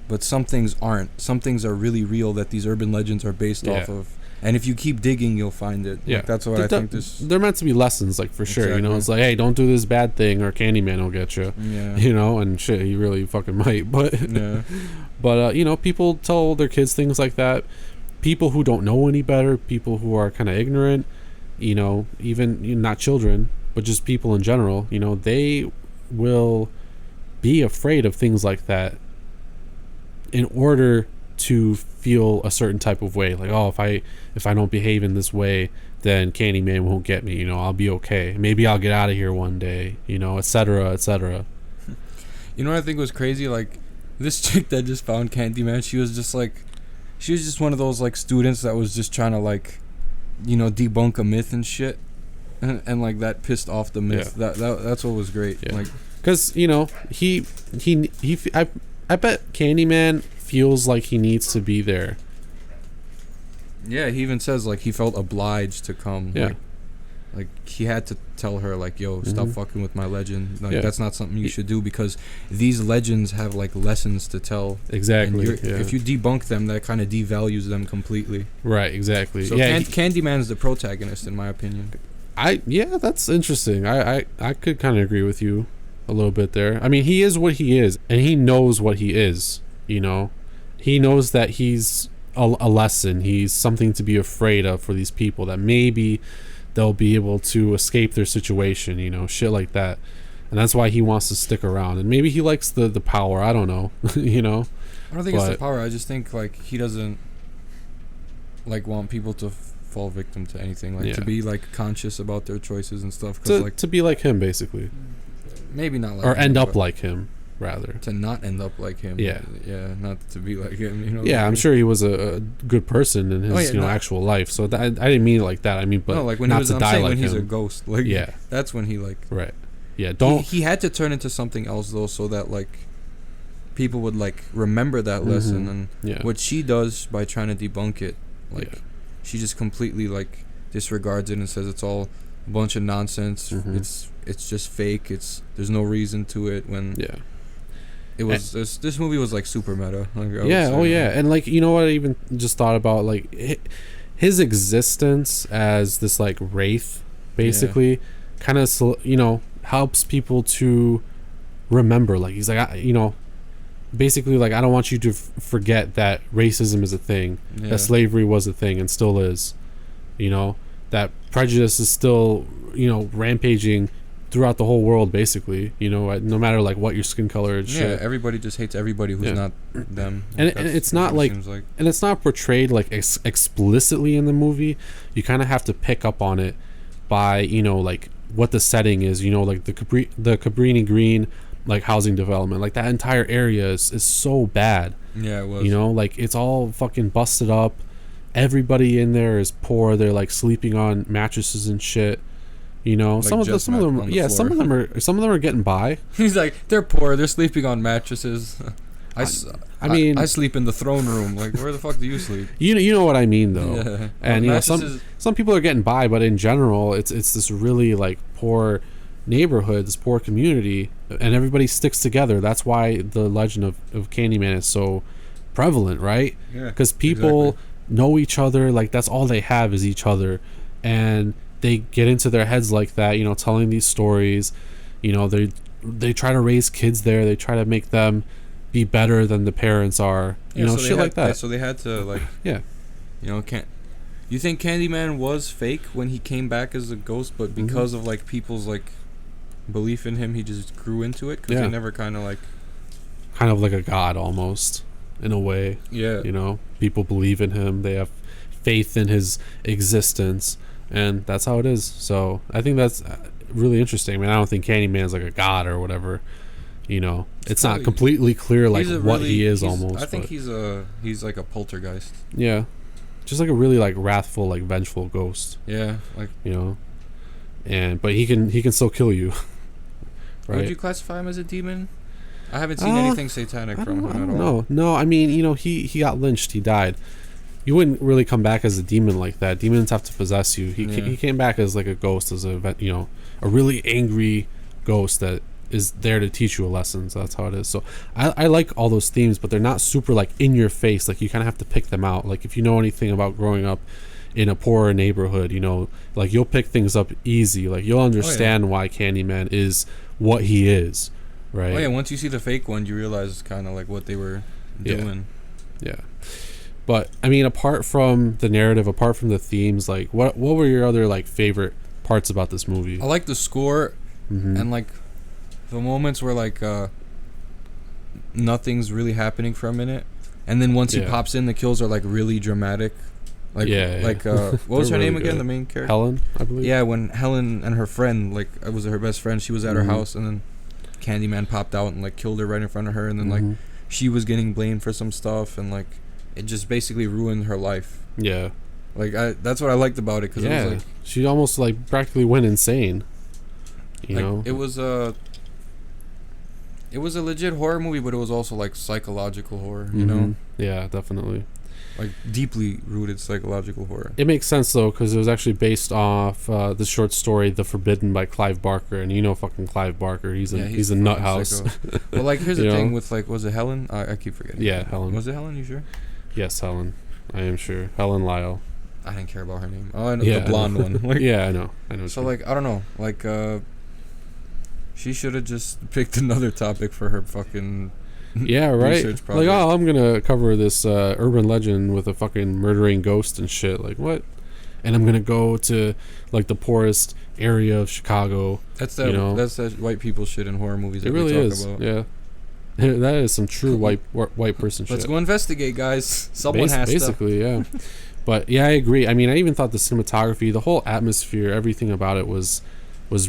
but some things aren't. Some things are really real that these urban legends are based off of. And if you keep digging, you'll find it. Yeah, like, that's what I think this... They're meant to be lessons, like, for sure. You know, it's like, hey, don't do this bad thing or Candyman will get you. Yeah. You know, and shit, he really fucking might. But, but you know, people tell their kids things like that. People who don't know any better, people who are kind of ignorant, you know, even not children, but just people in general, you know, they will be afraid of things like that in order to feel a certain type of way, like, oh, if I don't behave in this way, then Candyman won't get me, you know, I'll be okay, maybe I'll get out of here one day, you know, etc., etc. You know what I think was crazy? Like, this chick that just found Candyman, she was just one of those, like, students that was just trying to, like, you know, debunk a myth and shit, and like, that pissed off the myth. That's what was great. Like, because, you know, I bet Candyman feels like he needs to be there. Yeah, he even says, like, he felt obliged to come. Yeah. Like he had to tell her, like, yo, stop fucking with my legend. Like, that's not something you should do, because these legends have, like, lessons to tell. Exactly. And if you debunk them, that kind of devalues them completely. Right, exactly. So Candyman's the protagonist, in my opinion. That's interesting. I could kind of agree with you a little bit there. I mean, he is what he is, and he knows what he is, you know? He knows that he's a lesson. He's something to be afraid of for these people, that maybe they'll be able to escape their situation, you know, shit like that. And that's why he wants to stick around. And maybe he likes the power. I don't know, you know? I don't think it's the power. I just think, like, he doesn't, like, want people to fall victim to anything. Like, Yeah. to be, like, conscious about their choices and stuff. 'Cause, like, To be like him, basically. maybe not like Or him, end up but like him, rather. to not end up like him. Yeah. Yeah, not to be like him, you know? Yeah, I'm sure he was a good person in his no. actual life. So I didn't mean it like that. I mean, but no, like, when not he was, to I'm die saying like when he's him. a ghost. Like, Yeah. that's when he, like... Right. Yeah, don't... He had to turn into something else, though, so that, like, people would, like, remember that lesson. And yeah. what she does by trying to debunk it, like, Yeah. she just completely, like, disregards it and says it's all a bunch of nonsense. It's just fake. There's no reason to it. When Yeah. it was this movie was like super meta. Like, I would Yeah, say. and like, you know what I even just thought about, like his existence as this like wraith basically kind of, you know, helps people to remember. Like, he's like, you know, basically, like, I don't want you to forget that racism is a thing, that slavery was a thing and still is, you know, that prejudice is still, you know, rampaging throughout the whole world, basically, you know, no matter like what your skin color and shit. Everybody just hates everybody who's not them. And it's not like, and it's not portrayed like explicitly in the movie. You kind of have to pick up on it by, you know, like what the setting is, you know, like the Cabrini Green, like housing development, like that entire area is so bad. Yeah, it was. You know, like it's all fucking busted up. Everybody in there is poor. They're like sleeping on mattresses and shit. You know, Like some of them, some of them are getting by. He's like, they're poor. They're sleeping on mattresses. I mean, I sleep in the throne room. Like, where the fuck do you sleep? You know what I mean, though. Yeah. And you know, some people are getting by, but in general, it's this really like poor neighborhood, this poor community, and everybody sticks together. That's why the legend of Candyman is so prevalent, right? Yeah, because people know each other. Like, that's all they have is each other, and they get into their heads like that, you know, telling these stories. You know, they try to raise kids there. They try to make them be better than the parents are. You know, shit like that. So they had to, like, yeah, you know, you think Candyman was fake when he came back as a ghost, but because of like people's like belief in him, he just grew into it, because he never kind of like a god almost, in a way. Yeah, you know, people believe in him. They have faith in his existence, and that's how it is. So I think that's really interesting. I mean, I don't think Candyman's like a god or whatever. You know, it's not completely clear like what he is almost. I think he's like a poltergeist. Yeah, just like a really like wrathful, like vengeful ghost. Yeah, like, you know, but he can still kill you. Right? Would you classify him as a demon? I haven't seen anything satanic from him at all. No, I mean, you know, he got lynched. He died. You wouldn't really come back as a demon like that. Demons have to possess you. He came back as like a ghost, as a, you know, a really angry ghost that is there to teach you a lesson. So that's how it is. So I like all those themes, but they're not super like in your face. Like, you kind of have to pick them out. Like, if you know anything about growing up in a poorer neighborhood, you know, like, you'll pick things up easy. Like, you'll understand why Candyman is what he is, right? Oh yeah, once you see the fake one, you realize kind of like what they were doing. Yeah. But I mean, apart from the narrative, apart from the themes, like, what were your other like favorite parts about this movie? I like the score and like the moments where like nothing's really happening for a minute, and then once he pops in, the kills are like really dramatic. Like, what was her name again? The main character, Helen, I believe. Yeah, when Helen and her friend, like, it was her best friend, she was at her house, and then Candyman popped out and like killed her right in front of her, and then like she was getting blamed for some stuff, and like it just basically ruined her life. Yeah, like that's what I liked about it, because it was like she almost like practically went insane. You know, it was a legit horror movie, but it was also like psychological horror. You know? Yeah, definitely. Like deeply rooted psychological horror. It makes sense though, because it was actually based off the short story "The Forbidden" by Clive Barker, and you know fucking Clive Barker. He's a nut house. Well, like, here's the thing with like, was it Helen? I keep forgetting. Yeah, Helen. Was it Helen? You sure? Yes, Helen. I am sure. Helen Lyle. I didn't care about her name. Oh, I know the blonde one. Like, yeah, I know. So like, I don't know. Like, she should have just picked another topic for her fucking. Yeah, right. Like, oh, I'm gonna cover this urban legend with a fucking murdering ghost and shit. Like, what? And I'm gonna go to like the poorest area of Chicago. That's that. You know? That's that white people shit in horror movies. It really is. About. Yeah, that is some true white person shit. Let's go investigate, guys. Someone has basically, to. Yeah. But yeah, I agree. I mean, I even thought the cinematography, the whole atmosphere, everything about it was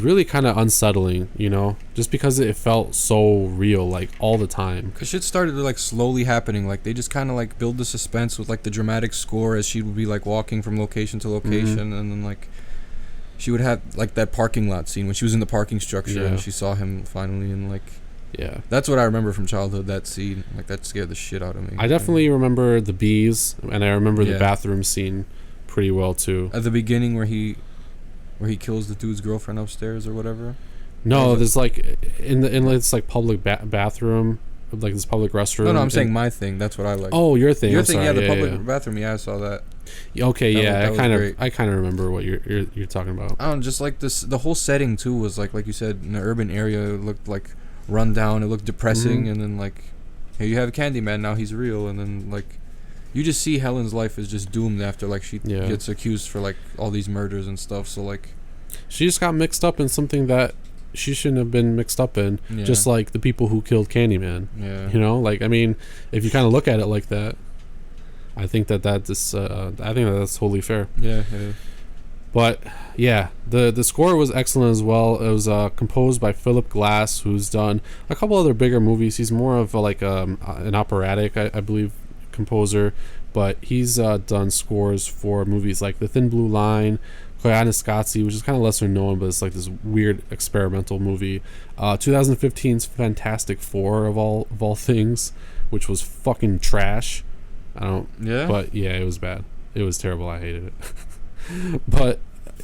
really kind of unsettling, you know, just because it felt so real, like all the time. Cause shit started like slowly happening. Like they just kind of like build the suspense with like the dramatic score as she would be like walking from location to location, and then like she would have like that parking lot scene when she was in the parking structure and she saw him finally, and like that's what I remember from childhood. That scene, like that scared the shit out of me. I definitely remember the bees, and I remember the bathroom scene pretty well too. At the beginning where he kills the dude's girlfriend upstairs or whatever. No, there's like in this like public bathroom, like this public restroom. No, I'm saying my thing. That's what I like. Oh, your thing. Your thing, yeah, the public bathroom. Yeah, I saw that. Okay, I kind of remember what you're talking about. I don't know, just like this. The whole setting too was like you said, in the urban area. It looked like run down. It looked depressing, and then like here you have Candyman. Now he's real, and then like you just see Helen's life is just doomed after like she gets accused for like all these murders and stuff. So like she just got mixed up in something that she shouldn't have been mixed up in, just like the people who killed Candyman. Yeah, you know, like I mean, if you kind of look at it like that, I think that's totally fair. Yeah. But yeah, the score was excellent as well. It was composed by Philip Glass, who's done a couple other bigger movies. He's more of an operatic, I believe, composer, but he's done scores for movies like The Thin Blue Line, Koyaanisqatsi, which is kind of lesser known, but it's like this weird experimental movie. 2015's Fantastic Four of all things, which was fucking trash. But yeah, it was bad. It was terrible. I hated it. But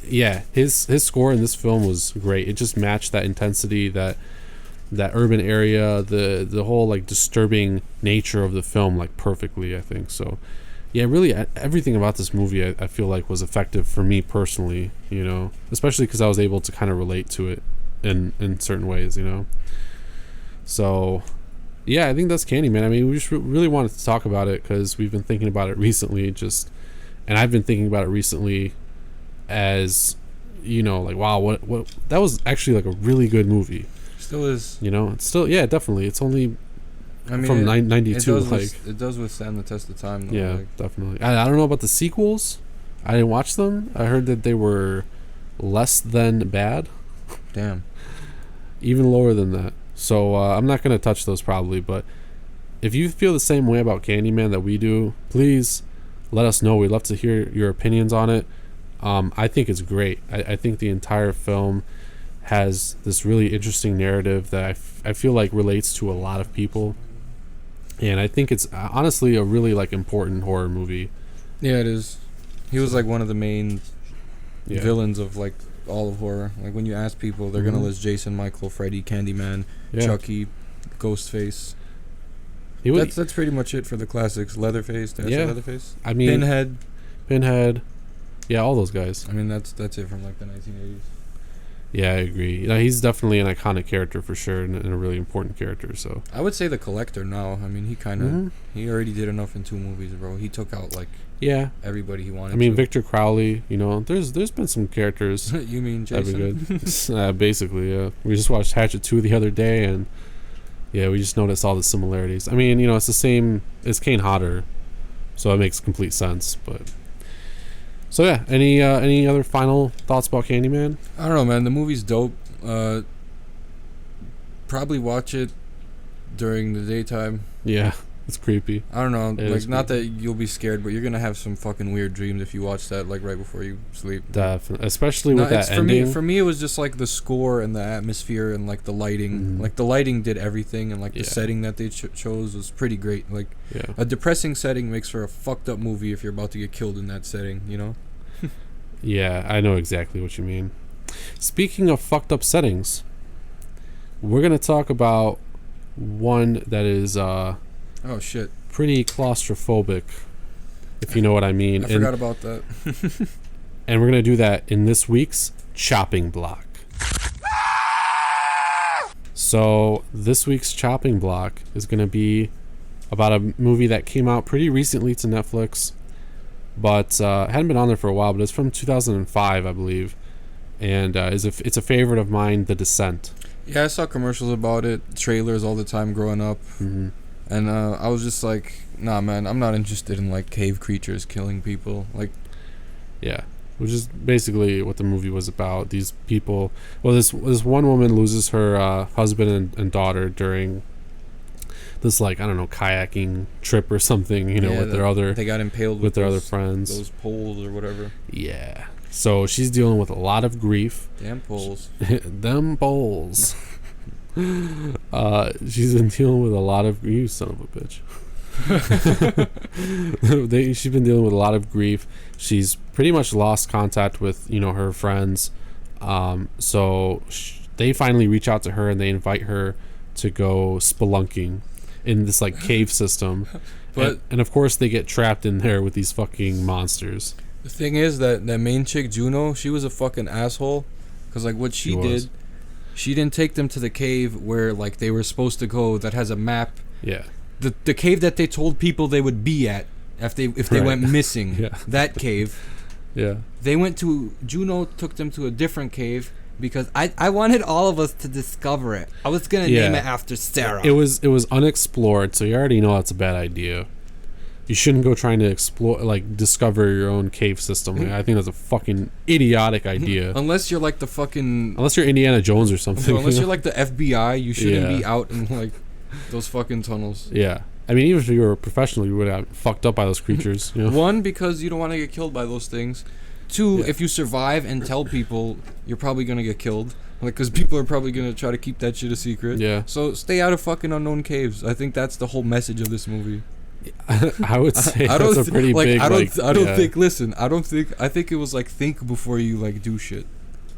yeah, his score in this film was great. It just matched that intensity, that urban area, the whole like disturbing nature of the film like perfectly, I think. So yeah, really everything about this movie I feel like was effective for me personally, you know, especially because I was able to kind of relate to it in certain ways, you know. So yeah, I think that's Candyman. I mean, we just really wanted to talk about it because we've been thinking about it recently, and I've been thinking about it recently as, you know, like, wow, what that was actually like a really good movie. Still is. You know, it's still, yeah, definitely. It's only from 92. It does withstand the test of time, though. Yeah, definitely. I don't know about the sequels. I didn't watch them. I heard that they were less than bad. Damn. Even lower than that. So I'm not going to touch those probably, but if you feel the same way about Candyman that we do, please let us know. We'd love to hear your opinions on it. I think it's great. I think the entire film has this really interesting narrative that I feel like relates to a lot of people, and I think it's honestly a really like important horror movie. Yeah, it is. He was like one of the main villains of like all of horror. Like when you ask people, they're gonna list Jason, Michael, Freddy, Candyman, Chucky, Ghostface. That's pretty much it for the classics. Leatherface. Did I say Leatherface? I mean, Pinhead. Yeah, all those guys. I mean, that's it from like the 1980s. Yeah, I agree. You know, he's definitely an iconic character for sure, and a really important character. So I would say the Collector now. I mean, he kind of he already did enough in 2 movies, bro. He took out like everybody he wanted. I mean, Victor Crowley. You know, there's been some characters. You mean Jason? Good. Basically, yeah. We just watched Hatchet 2 the other day, and yeah, we just noticed all the similarities. I mean, you know, it's the same. It's Kane Hodder, so it makes complete sense. But so yeah, any other final thoughts about Candyman? I don't know, man. The movie's dope. Probably watch it during the daytime. Yeah, it's creepy. I don't know, like not that you'll be scared, but you're gonna have some fucking weird dreams if you watch that like right before you sleep. Definitely, especially with that ending. For me, it was just like the score and the atmosphere and like the lighting. Like the lighting did everything, and like the setting that they chose was pretty great. Like a depressing setting makes for a fucked up movie if you're about to get killed in that setting, you know? Yeah, I know exactly what you mean. Speaking of fucked up settings, we're gonna talk about one that is oh shit, pretty claustrophobic, if you know what I mean. I forgot about that. And we're gonna do that in this week's chopping block. So this week's chopping block is gonna be about a movie that came out pretty recently to Netflix, but hadn't been on there for a while. But it's from 2005, I believe, and it's a favorite of mine, The Descent. Yeah, I saw commercials about it, trailers all the time growing up. And I was just like, nah, man, I'm not interested in like cave creatures killing people. Like, yeah, which is basically what the movie was about. These people. Well, this one woman loses her husband and daughter during this, like, I don't know, kayaking trip or something. You know, with their other. They got impaled with their other friends. Those poles or whatever. Yeah. So she's dealing with a lot of grief. Damn poles. Them poles. She's been dealing with a lot of, you son of a bitch. She's been dealing with a lot of grief. She's pretty much lost contact with, you know, her friends. So they finally reach out to her and they invite her to go spelunking in this like cave system. But and of course they get trapped in there with these fucking monsters. The thing is that main chick Juno, she was a fucking asshole, because like what she did, she didn't take them to the cave where like they were supposed to go that has a map. Yeah. The cave that they told people they would be at if they went missing. Yeah. That cave. Yeah. Juno took them to a different cave because I wanted all of us to discover it. I was gonna name it after Sarah. It was unexplored, so you already know that's a bad idea. You shouldn't go trying to explore, like, discover your own cave system. Like, I think that's a fucking idiotic idea. Unless you're like the fucking... Unless you're Indiana Jones or something. So unless you're like the FBI, you shouldn't be out in, like, those fucking tunnels. Yeah. I mean, even if you were a professional, you would have fucked up by those creatures. You know? One, because you don't want to get killed by those things. Two, if you survive and tell people, you're probably going to get killed. Like, because people are probably going to try to keep that shit a secret. Yeah. So stay out of fucking unknown caves. I think that's the whole message of this movie. I would say that's a pretty big. I think it was like, think before you like do shit,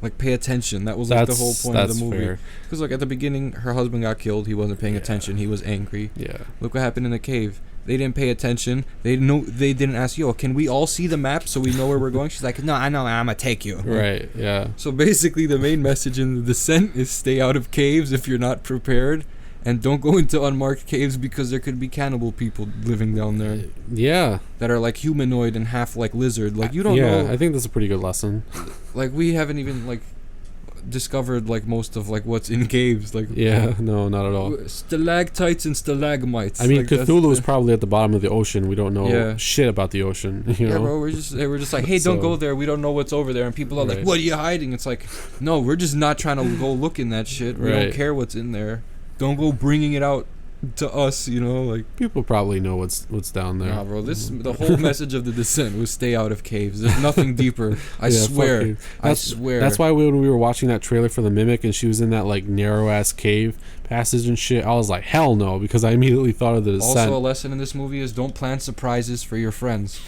like pay attention. That was like the whole point of the movie. Because like at the beginning, her husband got killed. He wasn't paying attention. He was angry. Yeah. Look what happened in the cave. They didn't pay attention. They didn't ask, yo, can we all see the map so we know where we're going? She's like, no, I know, I'm gonna take you. Right. Yeah. So basically, the main message in The Descent is stay out of caves if you're not prepared. And don't go into unmarked caves because there could be cannibal people living down there. Yeah. That are like humanoid and half like lizard. Like you don't know. Yeah, I think that's a pretty good lesson. Like we haven't even like discovered like most of like what's in caves. Like no, not at all. Stalactites and stalagmites. I mean, like, Cthulhu is probably at the bottom of the ocean. We don't know shit about the ocean. You know? Bro. We're just like, hey, don't go there. We don't know what's over there. And people are like, what are you hiding? It's like, no, we're just not trying to go look in that shit. We don't care what's in there. Don't go bringing it out to us, you know, like people probably know what's down there. Nah, bro, the whole message of The Descent was stay out of caves. There's nothing deeper. I swear. I swear. That's why when we were watching that trailer for The Mimic and she was in that like narrow ass cave passage and shit, I was like, hell no, because I immediately thought of The Descent. Also, a lesson in this movie is don't plan surprises for your friends.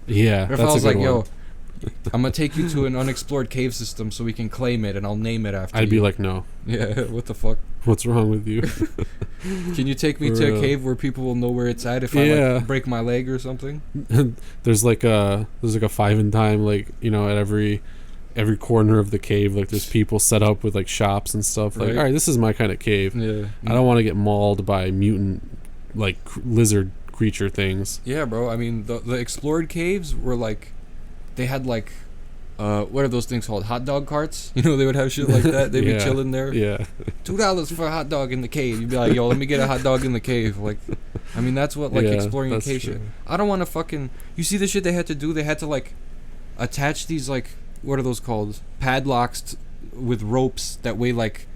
Yeah, if I was like, yo, I'm gonna take you to an unexplored cave system so we can claim it and I'll name it after I'd be like, no. Yeah, what the fuck? What's wrong with you? Can you take me to a cave where people will know where it's at if I like break my leg or something? There's like a 5 in time, like, you know, at every corner of the cave, like there's people set up with like shops and stuff. Like, all right, this is my kind of cave. Yeah. I don't want to get mauled by mutant like lizard creature things. Yeah, bro. I mean, the explored caves were like, they had like, what are those things called? Hot dog carts? You know, they would have shit like that. They'd be chilling there. Yeah. $2 for a hot dog in the cave. You'd be like, yo, let me get a hot dog in the cave. Like, I mean, that's what like exploring a cave shit. I don't want to fucking. You see the shit they had to do? They had to like attach these like, what are those called? Padlocks with ropes that weigh like,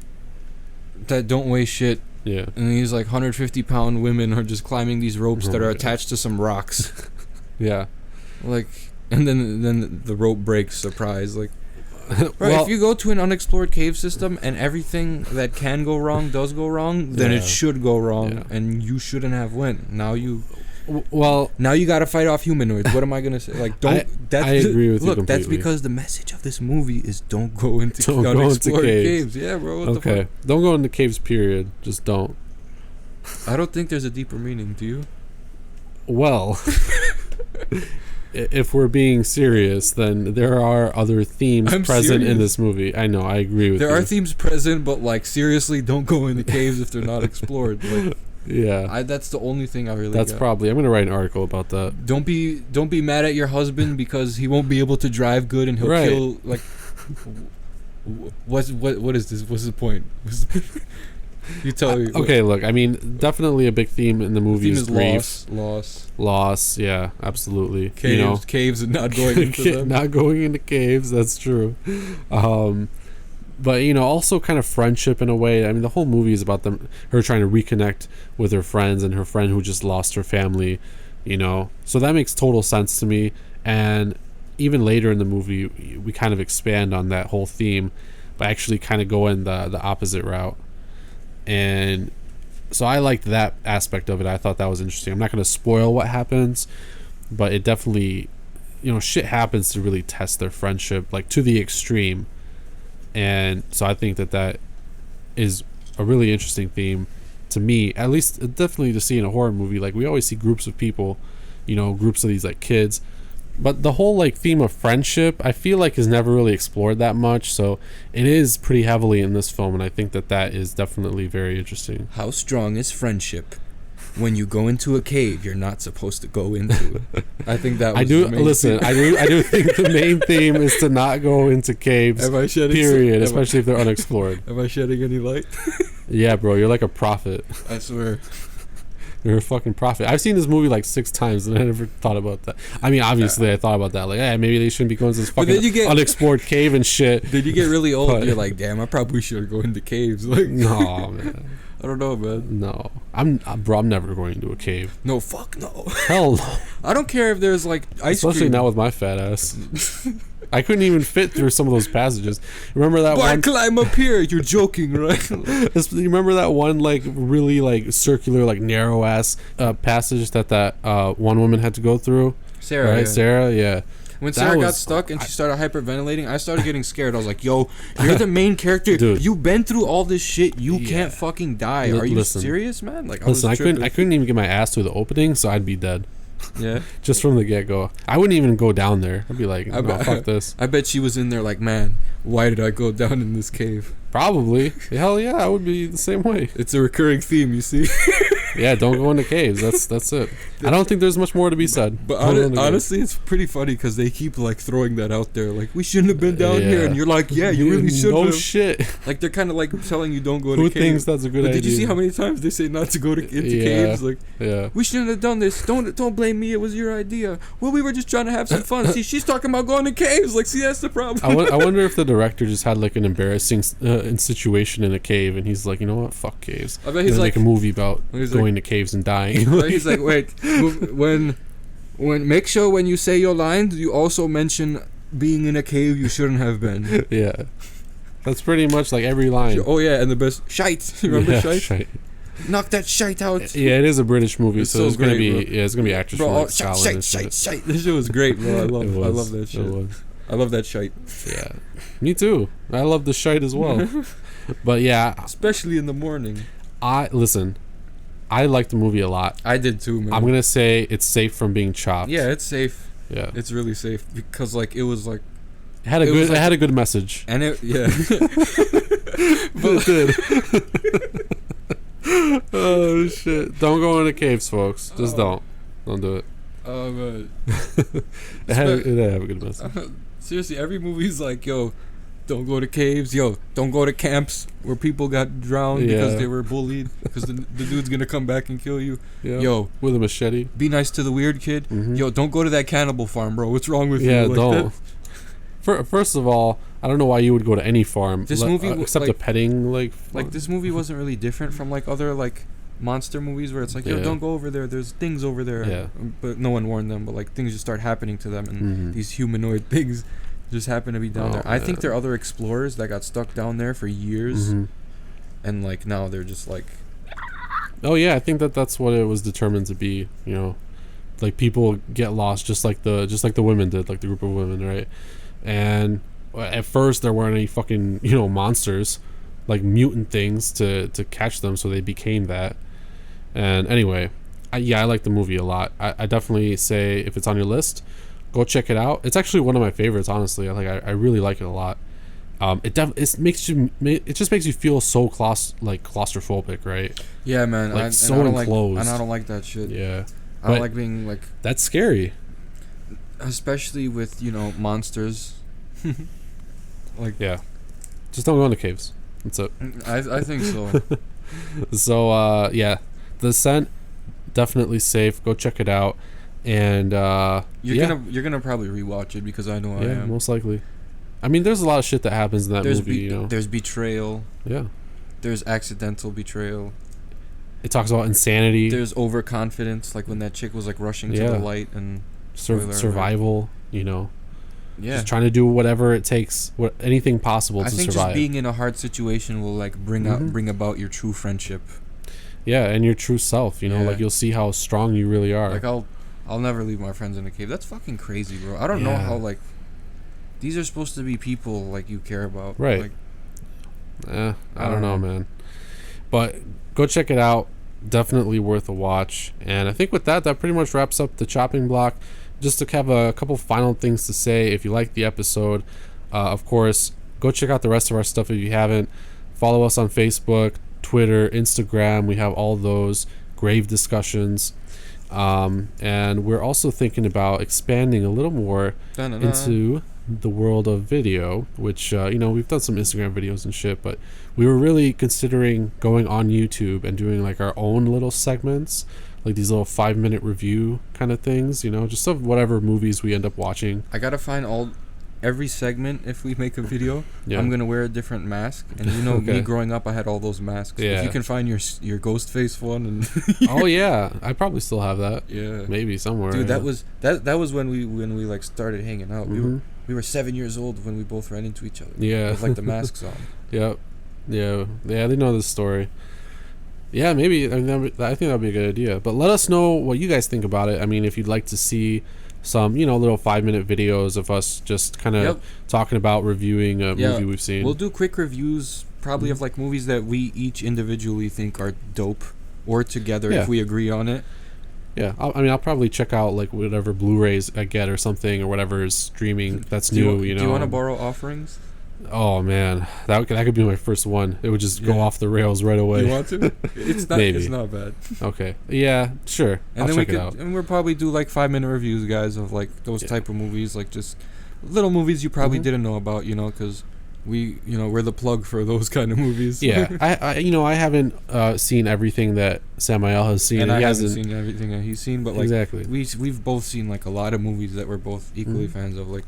that don't weigh shit. Yeah. And these like 150-pound women are just climbing these ropes that are attached to some rocks. Yeah. Like. And then the rope breaks, surprise. Like, well, if you go to an unexplored cave system and everything that can go wrong does go wrong, then it should go wrong, and you shouldn't have went. Now you gotta fight off humanoids. What am I gonna say? Like, don't. I agree with you completely. Look, that's because the message of this movie is don't go into unexplored caves. Yeah, bro. What the fuck? Don't go into caves. Period. Just don't. I don't think there's a deeper meaning. Do you? Well. If we're being serious, then there are other themes present in this movie. I know, I agree with you. There are themes present, but like seriously, don't go in the caves if they're not explored. Like, yeah, that's the only thing I really. That's probably. I'm gonna write an article about that. Don't be mad at your husband because he won't be able to drive good and he'll kill. Like, what is this? What's the point? You tell me. Okay, look, I mean, definitely a big theme in the movie is grief. Loss. Yeah, absolutely. Caves, caves, and not going into them. Not going into caves. That's true. But also kind of friendship in a way. I mean, the whole movie is about her trying to reconnect with her friends and her friend who just lost her family. So that makes total sense to me. And even later in the movie, we kind of expand on that whole theme, but actually kind of go in the opposite route. And so I liked that aspect of it. I thought that was interesting. I'm not going to spoil what happens, but it definitely, shit happens to really test their friendship, like to the extreme. And so I think that is a really interesting theme to me, at least definitely to see in a horror movie. Like, we always see groups of people, groups of these like kids, but the whole like theme of friendship, I feel like, is never really explored that much. So it is pretty heavily in this film, and I think that is definitely very interesting. How strong is friendship? When you go into a cave you're not supposed to go into. I think that was I do think the main theme is to not go into caves. Am I shedding period, especially if they're unexplored. Am I shedding any light? Yeah, bro, you're like a prophet. I swear. You're a fucking prophet. I've seen this movie like 6 times and I never thought about that. I mean, obviously I thought about that, like, maybe they shouldn't be going to this fucking unexplored cave and shit. Then you get really old and you're like, damn, I probably should go into caves. Like, no, man. I don't know, man. No, I'm never going into a cave. No, fuck no. Hell no. I don't care if there's like ice Especially cream. not with my fat ass. I couldn't even fit through some of those passages. Remember that Why one? climb up here? You're joking, right? You remember that one like really like circular, like narrow ass passage that one woman had to go through? Sarah, right? yeah. Sarah, yeah. When Sarah got stuck and she started hyperventilating, I started getting scared. I was like, yo, you're the main character. Dude. You've been through all this shit. You can't fucking die. Are you serious, man? Like, I couldn't even get my ass through the opening, so I'd be dead. Yeah. Just from the get-go. I wouldn't even go down there. I'd be like, fuck this. I bet she was in there like, man, why did I go down in this cave? Probably. Hell yeah, I would be the same way. It's a recurring theme, you see. Yeah, don't go into caves. That's it. I don't think there's much more to be said. But honestly, it's pretty funny because they keep like throwing that out there. Like, we shouldn't have been down here. And you're like, yeah, you really should have. No shit. Like, they're kind of like telling you don't go to caves. Who thinks that's a good idea? Did you see how many times they say not to go into caves? Like, we shouldn't have done this. Don't blame me. It was your idea. Well, we were just trying to have some fun. See, she's talking about going to caves. Like, see, that's the problem. I wonder if the director just had like an embarrassing situation in a cave, and he's like, you know what, fuck caves. I bet he's like, make a movie about going to caves and dying. He's like, wait, when make sure when you say your lines, you also mention being in a cave you shouldn't have been. Yeah, that's pretty much like every line. Oh yeah, and the best shite. Remember shite? Knock that shite out. Yeah, it is a British movie, so it's gonna be bro. It's gonna be actors from like Scotland and shit. Shite. This shit was great, bro. I love that shit. I love that shite. Yeah, me too. I love the shite as well. But yeah, especially in the morning. I liked the movie a lot. I did too, man. I'm gonna say it's safe from being chopped. Yeah, it's safe. Yeah, it's really safe because like it was like it had a good message. And it but it did. Oh shit! Don't go into caves, folks. Just don't do it. Oh man, it had a good message. Seriously, every movie's like, yo, don't go to caves. Yo, don't go to camps where people got drowned because they were bullied. Because the dude's gonna come back and kill you. Yeah. Yo, with a machete. Be nice to the weird kid. Mm-hmm. Yo, don't go to that cannibal farm, bro. What's wrong with you? Yeah, like don't. First of all, I don't know why you would go to any farm. This movie, except like, a petting like this movie wasn't really different from like other like monster movies where it's like, yo, don't go over there. There's things over there. Yeah. But no one warned them. But like things just start happening to them, and these humanoid things just happen to be down there. I think there are other explorers that got stuck down there for years, and like now they're just like. Oh yeah, I think that's what it was determined to be. You know, like people get lost just like the women did, like the group of women, right? And at first there weren't any fucking monsters, like mutant things to catch them, so they became that. And anyway, I like the movie a lot. I definitely say if it's on your list, go check it out. It's actually one of my favorites, honestly. I really like it a lot. It just makes you feel so claustrophobic, right? Yeah, man. Like so enclosed. And I don't like that shit. Yeah. I don't like being like. That's scary. Especially with monsters. Like, yeah, just don't go into caves. That's it. I think so. So yeah, The Ascent, definitely safe. Go check it out. And you're gonna probably rewatch it because I know I am. Most likely. I mean, there's a lot of shit that happens in that movie. There's betrayal. Yeah. There's accidental betrayal. It talks about insanity. There's overconfidence, like when that chick was like rushing to the light and survival. Yeah. Just trying to do whatever it takes, anything possible to survive. I think just being in a hard situation will like bring about your true friendship. Yeah, and your true self. Like you'll see how strong you really are. Like I'll never leave my friends in a cave. That's fucking crazy, bro. I don't know how like these are supposed to be people like you care about. Right. Like, I don't know, man. But go check it out. Definitely worth a watch. And I think with that pretty much wraps up the chopping block. Just to have a couple final things to say. If you like the episode, of course, go check out the rest of our stuff if you haven't. Follow us on Facebook, Twitter, Instagram. We have all those grave discussions. And we're also thinking about expanding a little more into the world of video, which we've done some Instagram videos and shit, but we were really considering going on YouTube and doing like our own little segments, like these little 5-minute review kind of things, just of whatever movies we end up watching. I gotta find every segment. If we make a video, I'm gonna wear a different mask, and okay. Me growing up, I had all those masks. If you can find your ghost face one, and oh yeah, I probably still have that. Yeah, maybe somewhere. Dude, that was when we like started hanging out. We were 7 years old when we both ran into each other. Yeah, with like the masks on. Yep. Yeah. They know this story. Yeah, maybe. I think that'd be a good idea. But let us know what you guys think about it. I mean, if you'd like to see some, little 5-minute videos of us just kind of talking about reviewing a movie we've seen. We'll do quick reviews, probably of like movies that we each individually think are dope, or together if we agree on it. Yeah, I'll probably check out like whatever Blu-rays I get or something, or whatever is streaming that's new. Do you want to borrow offerings? Oh man, that could be my first one. It would just go off the rails right away. You want to? It's not. Maybe. It's not bad. Okay. Yeah. Sure. And I'll check it out. And we'll probably do like 5-minute reviews, guys, of like those type of movies, like just little movies you probably didn't know about, because we're the plug for those kind of movies. Yeah. I haven't seen everything that Samael has seen. And I haven't seen everything that he's seen, but like exactly. we've both seen like a lot of movies that we're both equally fans of. Like,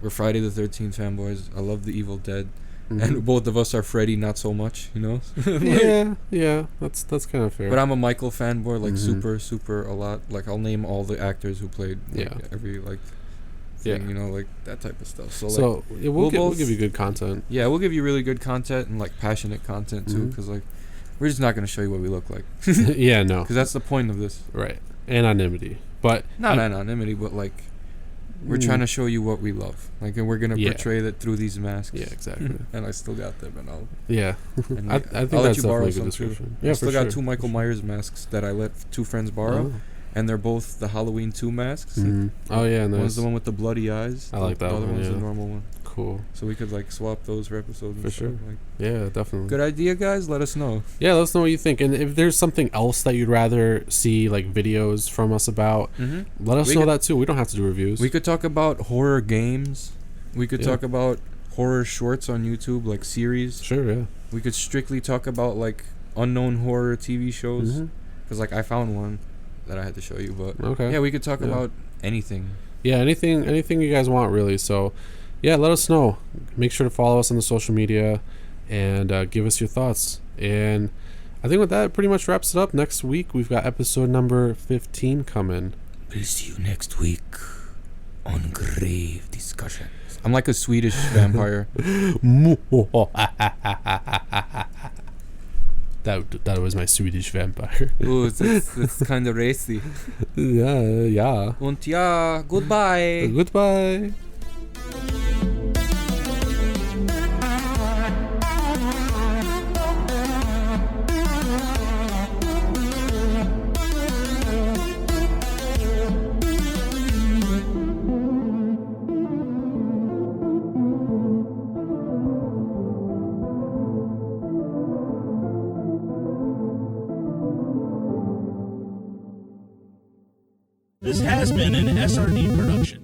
we're Friday the 13th fanboys. I love The Evil Dead, and both of us are Freddy, not so much, like, yeah, that's kind of fair. But I'm a Michael fanboy, like super a lot. Like, I'll name all the actors who played every like thing, like that type of stuff. So we'll give you good content. Yeah, we'll give you really good content and like passionate content too, because like we're just not gonna show you what we look like. Yeah, no, because that's the point of this, right? Anonymity, but not anonymity, but like. We're trying to show you what we love, like, and we're gonna portray that through these masks. Yeah, exactly. And I still got them, and I'll. Yeah, and I think I'll that's definitely a good description. Yeah, I still got 2 Michael Myers masks that I let 2 friends borrow, and they're both the Halloween 2 masks. Oh yeah, nice. One's the one with the bloody eyes. I like that one. The other one's the normal one. Cool. So we could like swap those for episodes. For sure. Like, yeah, definitely. Good idea, guys. Let us know. Yeah, let us know what you think, and if there's something else that you'd rather see like videos from us about, let us know that too. We don't have to do reviews. We could talk about horror games. We could talk about horror shorts on YouTube, like series. Sure, yeah. We could strictly talk about like unknown horror TV shows, because like I found one that I had to show you, but yeah, we could talk about anything. Yeah, anything you guys want, really. So yeah, let us know. Make sure to follow us on the social media and give us your thoughts. And I think with that, it pretty much wraps it up. Next week, we've got episode number 15 coming. We'll see you next week on Grave Discussions. I'm like a Swedish vampire. That was my Swedish vampire. Oh, that's kind of racy. Yeah. Und ja, goodbye. Goodbye. This has been an SRD production.